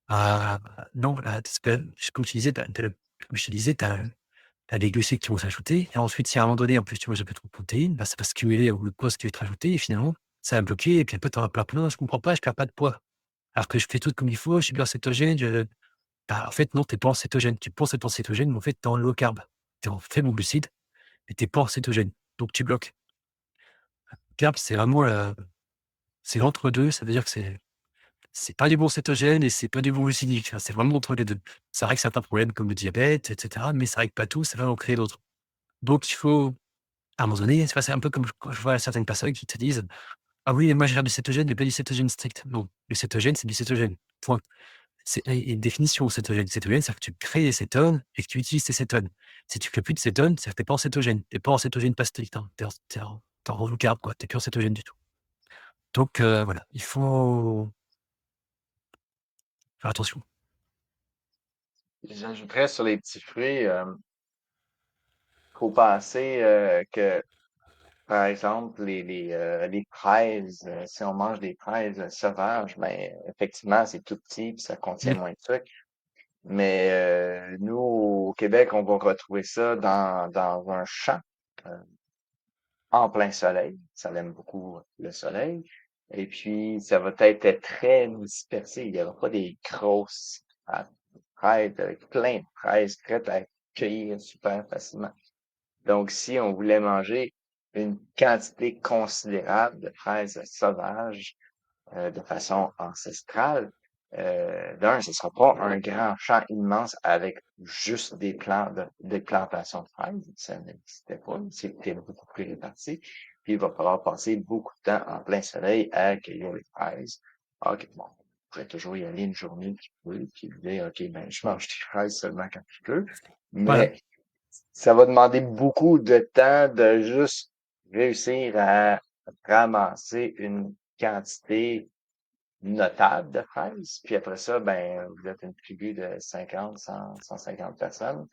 [SPEAKER 1] Ah non, là, parce que comme tu disais, comme je te disais, tu as les glucides qui vont s'ajouter et ensuite, si à un moment donné, en plus, tu manges un peu trop de protéines, bah, ça va se cumuler au glucose qui va être rajouté et finalement, ça va bloquer et puis après tu auras plein: «Non, je comprends pas, je perds pas de poids, alors que je fais tout comme il faut, je suis bien cétogène, je». Bah, en fait, non, tu es pas en cétogène. Tu penses être en cétogène, mais en fait, tu es en low carb. Tu es en faible glucides, mais tu es pas en cétogène, donc tu bloques. Carb, c'est vraiment, c'est l'entre-deux, ça veut dire que c'est pas du bon cétogène et c'est pas du bon glucidique. Enfin, c'est vraiment entre les 2. Ça règle certains problèmes comme le diabète et cetera, mais ça règle pas tout, ça va en créer d'autres. Donc il faut, à un moment donné, c'est un peu comme quand je vois certaines personnes qui te disent: «Ah oui, moi je gère du cétogène, mais pas du cétogène strict». Non, le cétogène, c'est du cétogène, point. C'est il y a une définition cétogène. Cétogène, c'est-à-dire que tu crées des cétones et que tu utilises ces cétones. Si tu crées plus de cétones, c'est-à-dire que tu es pas en cétogène. Tu es pas en cétogène pas strict, hein. Tu es en low carb, quoi. Tu es plus en cétogène du tout. Donc voilà, il faut faire attention.
[SPEAKER 2] J'ajouterais sur les petits fruits, faut penser que, par exemple, les fraises, si on mange des fraises sauvages, ben, effectivement, c'est tout petit puis ça contient
[SPEAKER 1] Mmh,
[SPEAKER 2] moins de sucre. Mais nous, au Québec, on va retrouver ça dans un champ euh, en plein soleil. Ça aime beaucoup le soleil. Et puis, ça va être très dispersé. Il n'y aura pas des grosses fraises avec plein de fraises prêtes à cueillir super facilement. Donc, si on voulait manger une quantité considérable de fraises sauvages, de façon ancestrale, d'un, ce sera pas un grand champ immense avec juste des plantations de fraises. Ça n'existait pas. C'était beaucoup plus réparti. Puis il va falloir passer beaucoup de temps en plein soleil à cueillir les fraises. OK, bon. On pourrait toujours y aller une journée qui pleut, puis dire, OK, ben, je mange des fraises seulement quand il pleut.
[SPEAKER 1] voilà.
[SPEAKER 2] Mais ça va demander beaucoup de temps de juste réussir à ramasser une quantité notable de fraises. Puis après ça, ben, vous êtes une tribu de 50, 100, 150 personnes.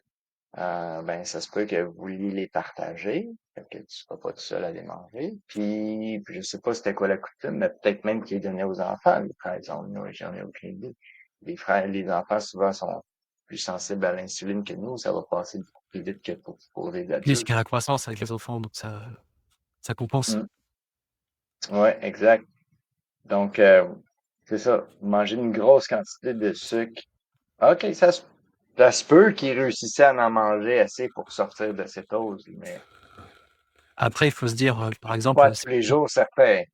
[SPEAKER 2] Ben, ça se peut que vous vouliez les partager, fait que tu seras pas tout seul à les manger. Puis je sais pas c'était quoi la coutume, mais peut-être même qu'ils les donnaient aux enfants, les fraises. J'en ai aucune idée. Les enfants souvent sont plus sensibles à l'insuline que nous, ça va passer beaucoup plus vite que pour les
[SPEAKER 1] Plus
[SPEAKER 2] adultes.
[SPEAKER 1] qu'il y a la croissance avec les enfants, donc ça compense.
[SPEAKER 2] Mm. Ouais, exact. Donc, c'est ça. Manger une grosse quantité de sucre. OK, ça se peut qu'ils réussissaient à en manger assez pour sortir de cétose, mais
[SPEAKER 1] Après, il faut se dire, par
[SPEAKER 2] pas
[SPEAKER 1] exemple,
[SPEAKER 2] tous les jours, ça fait.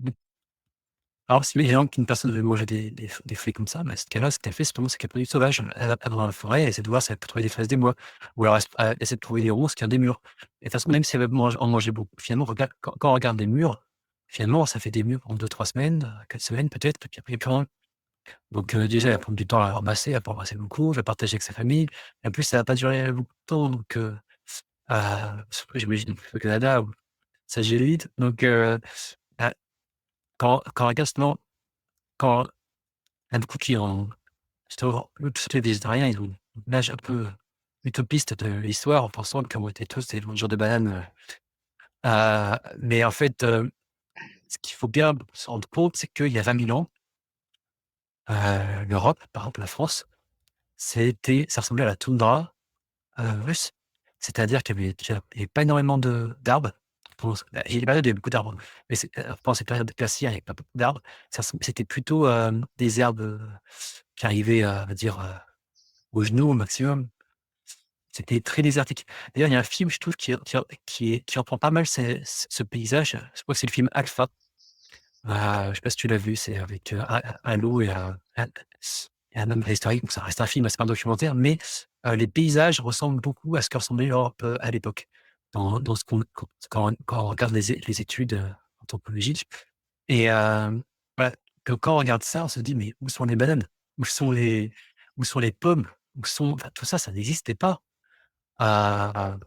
[SPEAKER 1] alors si par exemple qu'une personne veut manger des fruits comme ça, bah, ce cas-là, ce qu'elle fait, simplement, c'est qu'elle prend du sauvage. Elle va dans la forêt, elle essaie de voir si elle peut trouver des fraises des bois ou alors elle essaie de trouver des ronces qui ont des murs et de toute façon, même si elle veut en manger beaucoup, finalement, regarde quand on regarde des murs, finalement, ça fait des murs en 2 3 semaines, 4 semaines peut-être, puis après il y a plus rien. Donc déjà, elle va
[SPEAKER 2] Mm.
[SPEAKER 1] prendre du temps à la ramasser, elle va pas ramasser beaucoup, elle va partager avec sa famille et en plus, ça va pas durer beaucoup de temps donc surtout j'imagine au Canada où ça gèle vite donc bah, quand on regarde justement, quand il y a beaucoup qui ont justement, eux, tous les végétariens, ils ont une image un peu utopiste de l'histoire en pensant qu'on était tous des mangeurs de bananes, mais en fait, ce qu'il faut bien se rendre compte, c'est qu'il y a 20 000 ans, l'Europe, par exemple la France, ça ressemblait à la toundra, russe. C'est-à-dire qu'il y avait pas énormément d'arbres. Pour il y a des périodes où il y avait beaucoup d'arbres, mais pendant cette période glaciaire, il y avait pas beaucoup d'arbres. C'était plutôt, des herbes, qui arrivaient, on va dire, aux genoux au maximum. C'était très désertique. D'ailleurs, il y a un film, je trouve, qui reprend pas mal ce paysage. Je crois que c'est le film Alpha. Je sais pas si tu l'as vu, c'est avec, un loup et un homme préhistorique. Bon, ça reste un film, c'est pas un documentaire, mais les paysages ressemblent beaucoup à ce que ressemblait l'Europe, à l'époque. Dans ce qu'on quand on regarde les études, anthropologiques et voilà, que quand on regarde ça, on se dit: «Mais où sont les bananes? Où sont les pommes? Où sont» enfin, tout ça, ça n'existait pas. Heu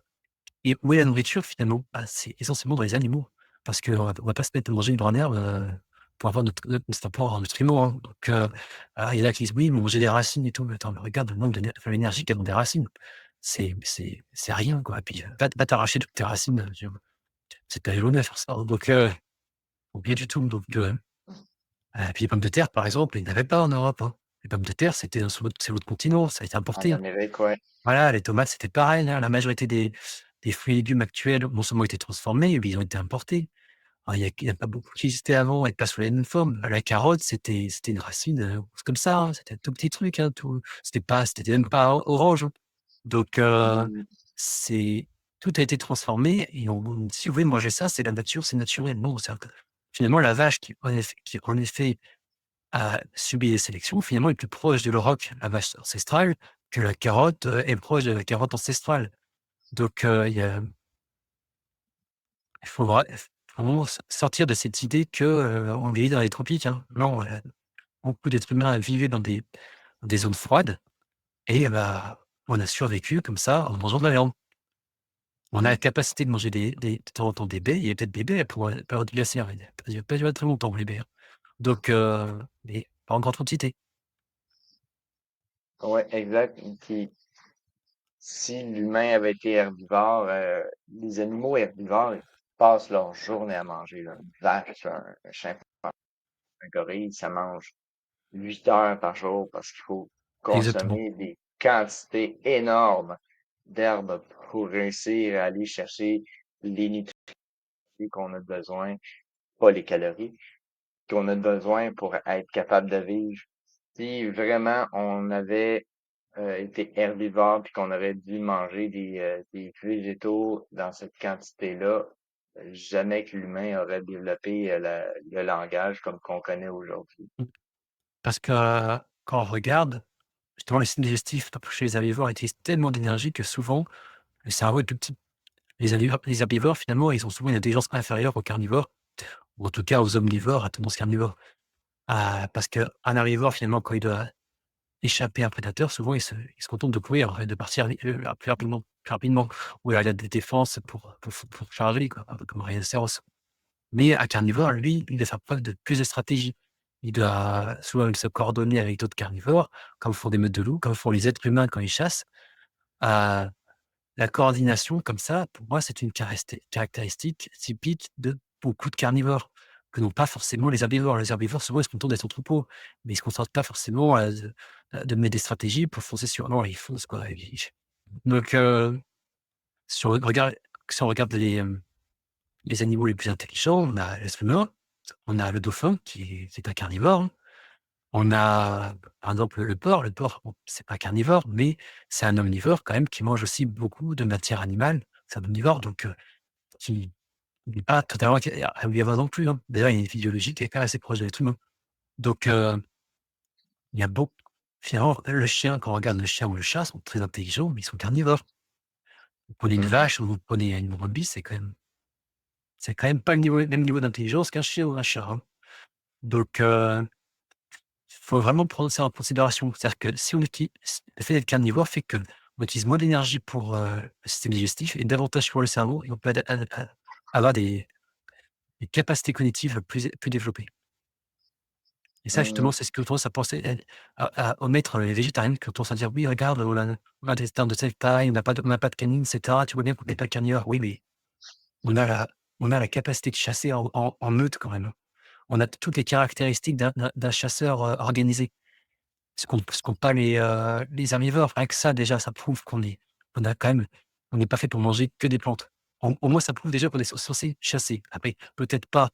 [SPEAKER 1] et où est la nourriture finalement? Bah, c'est essentiellement dans les animaux. Parce qu'on va pas se mettre à manger une grande herbe, pour avoir notre apport en nutriments, hein. Donc il y en a qui disent: «Oui, mais manger des racines et tout». Mais attends, mais regarde le nombre d'énergie qu'il y a dans des racines. C'est rien, quoi. Et puis, va t'arracher toutes tes racines, c'est pas évolué à faire ça, hein. Donc rien du tout. Donc puis les pommes de terre, par exemple, il n'y en avait pas en Europe, hein. Les pommes de terre, c'était sur l'autre continent, ça a été
[SPEAKER 2] En
[SPEAKER 1] importé.
[SPEAKER 2] Amérique, ouais.
[SPEAKER 1] Voilà, les tomates, c'était pareil, hein. La majorité des fruits et légumes actuels, non seulement ont été transformés, mais ils ont été importés. Alors il y a pas beaucoup qui existaient avant et pas sous la même forme. La carotte, c'était une racine, c'est comme ça, hein, c'était un tout petit truc, hein, tout. C'était même pas orange, hein. Donc
[SPEAKER 2] Mmh.
[SPEAKER 1] c'est tout a été transformé et si vous voulez manger ça, c'est la nature, c'est naturel. Non, c'est finalement la vache qui en effet a subi des sélections, finalement est plus proche de l'auroch, la vache ancestrale, que la carotte, est proche de la carotte ancestrale. Donc il faut vraiment sortir de cette idée que, on vit dans les tropiques, hein. Non, beaucoup d'êtres humains vivaient dans des zones froides et bah, on a survécu comme ça en mangeant de la viande. On a la
[SPEAKER 2] Mmh.
[SPEAKER 1] capacité de manger de temps en temps des baies. Il y a peut-être des baies pour la période glaciaire, il a pas duré très longtemps les baies, hein. Donc mais pas en grande quantité.
[SPEAKER 2] Ouais, exact. Puis si l'humain avait été herbivore, les animaux herbivores, ils passent leur journée à manger, là. Une vache, un chien, un gorille, ça mange 8 heures par jour parce qu'il faut
[SPEAKER 1] Exactement.
[SPEAKER 2] consommer des quantités énormes d'herbes pour réussir à aller chercher les nutriments qu'on a besoin, pas les calories, qu'on a besoin pour être capable de vivre. Si vraiment on avait été herbivore puis qu'on aurait dû manger des végétaux dans cette quantité-là, jamais que l'humain aurait développé le langage comme qu'on connaît aujourd'hui.
[SPEAKER 1] Mmh. Parce que, quand on regarde, justement, les systèmes digestifs chez les herbivores utilisent tellement d'énergie que souvent, le cerveau est plus petit. Les herbivores, finalement, ils ont souvent une intelligence inférieure aux carnivores, ou en tout cas aux omnivores à tendance carnivore. Parce qu'un herbivore, finalement, quand il doit échapper à un prédateur, souvent il se contente de courir et de partir plus rapidement. Ou alors il a des défenses pour charger, quoi, un peu comme un rhinocéros. Mais un carnivore, lui, il doit faire preuve de plus de stratégie. Il doit souvent se coordonner avec d'autres carnivores, comme font des meutes de loups, comme font les êtres humains quand ils chassent. Heu, la coordination comme ça, pour moi, c'est une caractéristique typique de beaucoup de carnivores, que n'ont pas forcément les herbivores. Les herbivores, souvent, ils se contentent d'être en troupeau, mais ils se concentrent pas forcément de mettre des stratégies pour foncer sur non, ils foncent, quoi. Donc si on regarde les animaux les plus intelligents, on a l'être humain, on a le dauphin qui est un carnivore, hein. On a, par exemple, le porc. Le porc, bon, c'est pas carnivore, mais c'est un omnivore quand même qui mange aussi beaucoup de matière animale. C'est un omnivore donc qui n'est pas totalement herbivore non plus, hein. D'ailleurs, il y a une physiologie qui est quand même assez proche de l'être humain. Donc il y a beaucoup finalement, le chien, quand on regarde le chien ou le chat, sont très intelligents, mais ils sont carnivores. Vous prenez une
[SPEAKER 2] Mhm.
[SPEAKER 1] vache ou vous prenez une brebis, c'est quand même pas le même niveau d'intelligence qu'un chien ou un chat, hein. Donc il faut vraiment prendre ça en considération. C'est-à-dire que si on utilise le fait d'être carnivore fait qu'on utilise moins d'énergie pour, le système digestif et davantage pour le cerveau et on peut avoir des capacités cognitives plus développées. Et ça justement,
[SPEAKER 2] Mhm.
[SPEAKER 1] c'est ce que tendance à penser à omettre les végétariens qui ont tendance à dire: «Oui, regarde, on a des intestins de cette taille, on n'a pas de canine et cetera, tu vois bien qu'on n'est pas carnivore». Oui, mais on a la capacité de chasser en meute quand même. On a toutes les caractéristiques d'un chasseur, organisé. ce qu'ont pas les herbivores. Rien que ça, déjà, ça prouve qu'on a quand même on n'est pas fait pour manger que des plantes. Au moins, ça prouve déjà qu'on est censé chasser. Après, peut-être pas,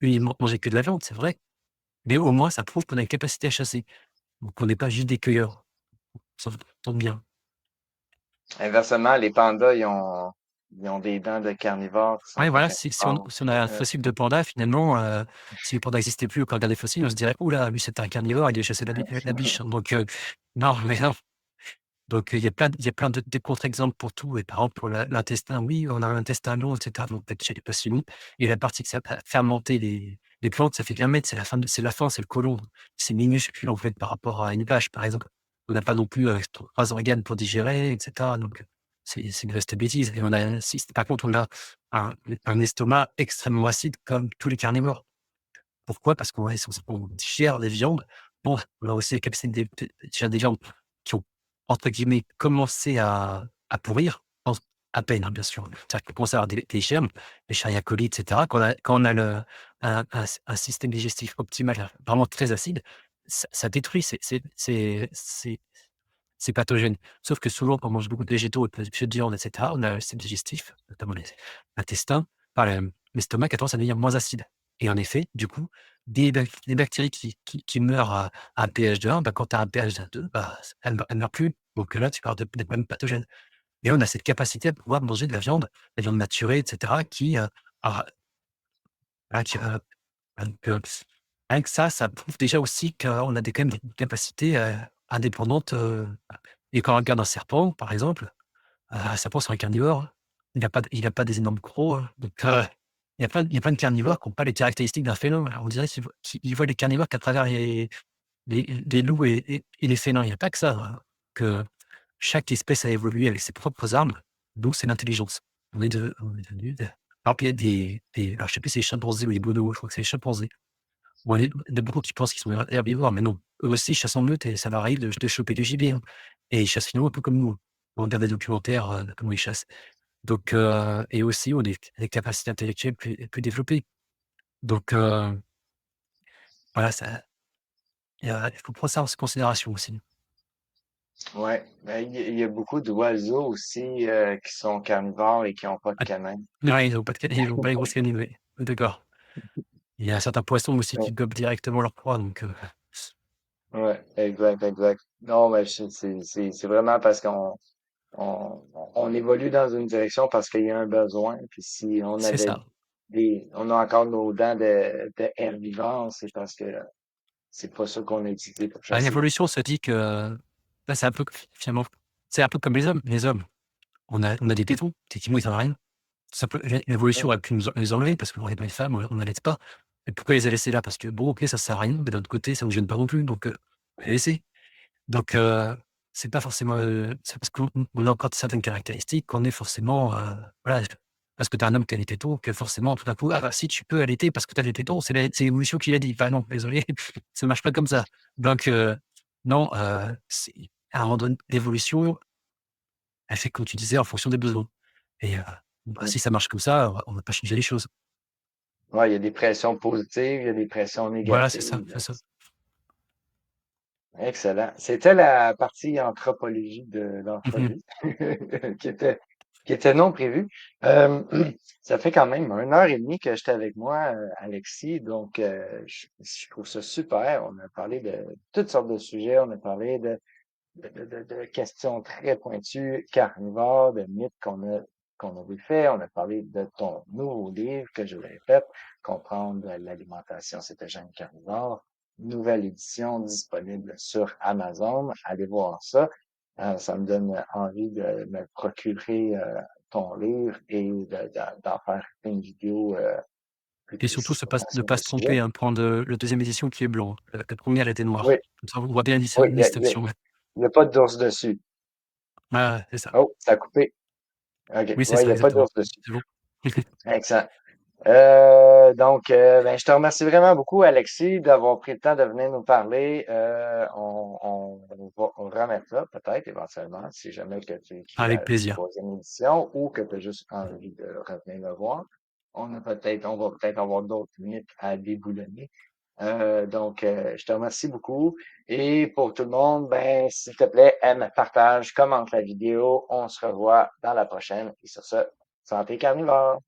[SPEAKER 1] eux, ils manger que de la viande, c'est vrai, mais au moins, ça prouve qu'on a une capacité à chasser. Donc on n'est pas juste des cueilleurs. Ça tombe bien.
[SPEAKER 2] Inversement, les pandas, ils ont des dents de carnivores qui sont
[SPEAKER 1] Ouais,
[SPEAKER 2] pas
[SPEAKER 1] voilà,
[SPEAKER 2] carnivores.
[SPEAKER 1] si on a un fossile de panda, finalement, si le panda n'existait plus ou qu'on regarde les fossiles, on se dirait: «Ouh là, lui, c'était un carnivore, il a chassé la biche». Donc non, mais non. Donc il y a plein de contre-exemples pour tout et par exemple pour l'intestin, oui, on a un intestin long et cetera, donc peut-être chez les poissons et la partie qui sert à fermenter les plantes, ça fait qu'un mètre, c'est la fin, c'est le côlon. C'est minuscule en fait par rapport à une vache, par exemple. On n'a pas non plus, 3 organes pour digérer et cetera, donc c'est une vaste bêtise et on a si par contre on a un estomac extrêmement acide comme tous les carnivores. Pourquoi? Parce qu'on on digère les viandes. Bon, on a aussi la capacité de digérer des viandes qui ont, entre guillemets, «commencé à pourrir», pense à peine, hein, bien sûr. C'est-à-dire qu'on commence à avoir des germes, les Escherichia coli et cetera. Quand on a un système digestif optimal, vraiment très acide, ça détruit c'est pathogène. Sauf que souvent, quand on mange beaucoup de végétaux et peu de viande et cetera, on a un système digestif, notamment les intestins, par l'estomac a tendance à devenir moins acide et en effet, du coup, des bactéries qui meurent à un pH de 1, bah, quand tu as un pH de 2, bah, elles meurent plus. Donc là, tu parles de problèmes pathogènes et on a cette capacité à pouvoir manger de la viande maturée et cetera qui, a voilà, donc rien que ça prouve déjà aussi qu'on a des quand même des capacités, indépendantes, et quand on regarde un serpent, par exemple, un serpent, c'est un carnivore. Il a pas des énormes crocs, donc il y a plein de carnivores qui ont pas les caractéristiques d'un félin. Alors on dirait qu'ils voient les carnivores qu'à travers les loups et les félins. Il y a pas que ça, que chaque espèce a évolué avec ses propres armes, donc c'est l'intelligence. On est devenus de par exemple, il y a alors je sais plus si c'est les chimpanzés ou les bonobos, je crois que c'est les chimpanzés. Bon, il y en a beaucoup qui pensent qu'ils sont herbivores, mais non. Eux aussi, ils chassent en meute et ça leur arrive de choper du gibier, hein, et ils chassent finalement un peu comme nous. On regarde des documentaires, comment ils chassent. Donc et aussi, on a des capacités intellectuelles plus développées. Donc voilà, ça il faut prendre ça en considération aussi.
[SPEAKER 2] Ouais, ben, il y a beaucoup d'oiseaux aussi qui sont carnivores et qui n'ont pas de
[SPEAKER 1] Ah,
[SPEAKER 2] canin.
[SPEAKER 1] ouais, ils ont pas les grosses canines, oui. D'accord. Il y a certains poissons aussi
[SPEAKER 2] Ouais,
[SPEAKER 1] qui gobent directement leur proie, donc
[SPEAKER 2] ouais, exact, exact. Non, mais c'est vraiment parce on évolue dans une direction parce qu'il y a un besoin. Puis si on
[SPEAKER 1] c'est
[SPEAKER 2] avait
[SPEAKER 1] ça.
[SPEAKER 2] on a encore nos dents de herbivores, c'est parce que c'est pas ça qu'on a utilisé pour
[SPEAKER 1] Bah,
[SPEAKER 2] chasser.
[SPEAKER 1] l'évolution se dit que bah, c'est un peu finalement, c'est un peu comme les hommes. Les hommes, on a des tétons, techniquement, ils servent à rien. L'évolution
[SPEAKER 2] Ouais,
[SPEAKER 1] aurait pu nous les enlever parce qu'on n'est pas les femmes, on n'allait pas. Et pourquoi les a laissés là? Parce que bon, OK, ça sert à rien, mais d'un autre côté, ça ne nous gêne pas non plus, donc on les laisser. Donc c'est pas forcément, c'est parce qu'on a encore certaines caractéristiques qu'on est forcément, voilà, parce que tu es un homme qui a des tétons que forcément tout à coup: «Ah bah si, tu peux allaiter parce que tu as des tétons, c'est l'évolution qui l'a dit». Bah non, désolé, ça marche pas comme ça. Donc non, c'est à un moment donné, l'évolution, elle fait comme tu disais en fonction des besoins et bah,
[SPEAKER 2] mm.
[SPEAKER 1] si ça marche comme ça, on va pas changer les choses.
[SPEAKER 2] Ouais, il y a des pressions positives, il y a des pressions
[SPEAKER 1] Voilà, c'est ça,
[SPEAKER 2] négatives.
[SPEAKER 1] c'est ça.
[SPEAKER 2] Excellent. C'était la partie anthropologie de
[SPEAKER 1] Mmh mh.
[SPEAKER 2] l'entrevue qui était, qui était non prévue. Euh, Ça fait quand même 1 heure et demie que j'étais avec moi, Alexis, donc je trouve ça super. On a parlé de toutes sortes de sujets, on a parlé de questions très pointues, carnivores, de mythes qu'on avait fait. On a parlé de ton nouveau livre que je répète, Comprendre l'alimentation cétogène carnivore. Nouvelle édition disponible sur Amazon. Allez voir ça. Ça me donne envie de me procurer ton livre et d'en faire une vidéo plus
[SPEAKER 1] Et surtout
[SPEAKER 2] précisément
[SPEAKER 1] ne
[SPEAKER 2] sur
[SPEAKER 1] pas
[SPEAKER 2] le
[SPEAKER 1] se
[SPEAKER 2] sujet.
[SPEAKER 1] tromper, hein, prendre, le 2e édition qui est blanc. La 1re elle était
[SPEAKER 2] Oui,
[SPEAKER 1] noire. Comme ça, on voit bien
[SPEAKER 2] oui,
[SPEAKER 1] la distinction, ouais.
[SPEAKER 2] il y a pas d'ours dessus.
[SPEAKER 1] Ouais, c'est ça.
[SPEAKER 2] Oh, ça a coupé. OK.
[SPEAKER 1] Oui, c'est
[SPEAKER 2] Ouais, il
[SPEAKER 1] ça,
[SPEAKER 2] n'y a pas
[SPEAKER 1] exactement.
[SPEAKER 2] d'ours dessus.
[SPEAKER 1] C'est bon.
[SPEAKER 2] Excellent. Donc, ben, je te remercie vraiment beaucoup, Alexis, d'avoir pris le temps de venir nous parler. On va remettre ça, peut-être, éventuellement, si jamais que tu écris
[SPEAKER 1] Avec
[SPEAKER 2] la
[SPEAKER 1] plaisir.
[SPEAKER 2] 3e édition ou que tu as juste envie de revenir me voir. On va peut-être avoir d'autres mythes à déboulonner. Je te remercie beaucoup. Et pour tout le monde, ben, s'il te plaît, aime, partage, commente la vidéo. On se revoit dans la prochaine. Et sur ce, santé carnivore!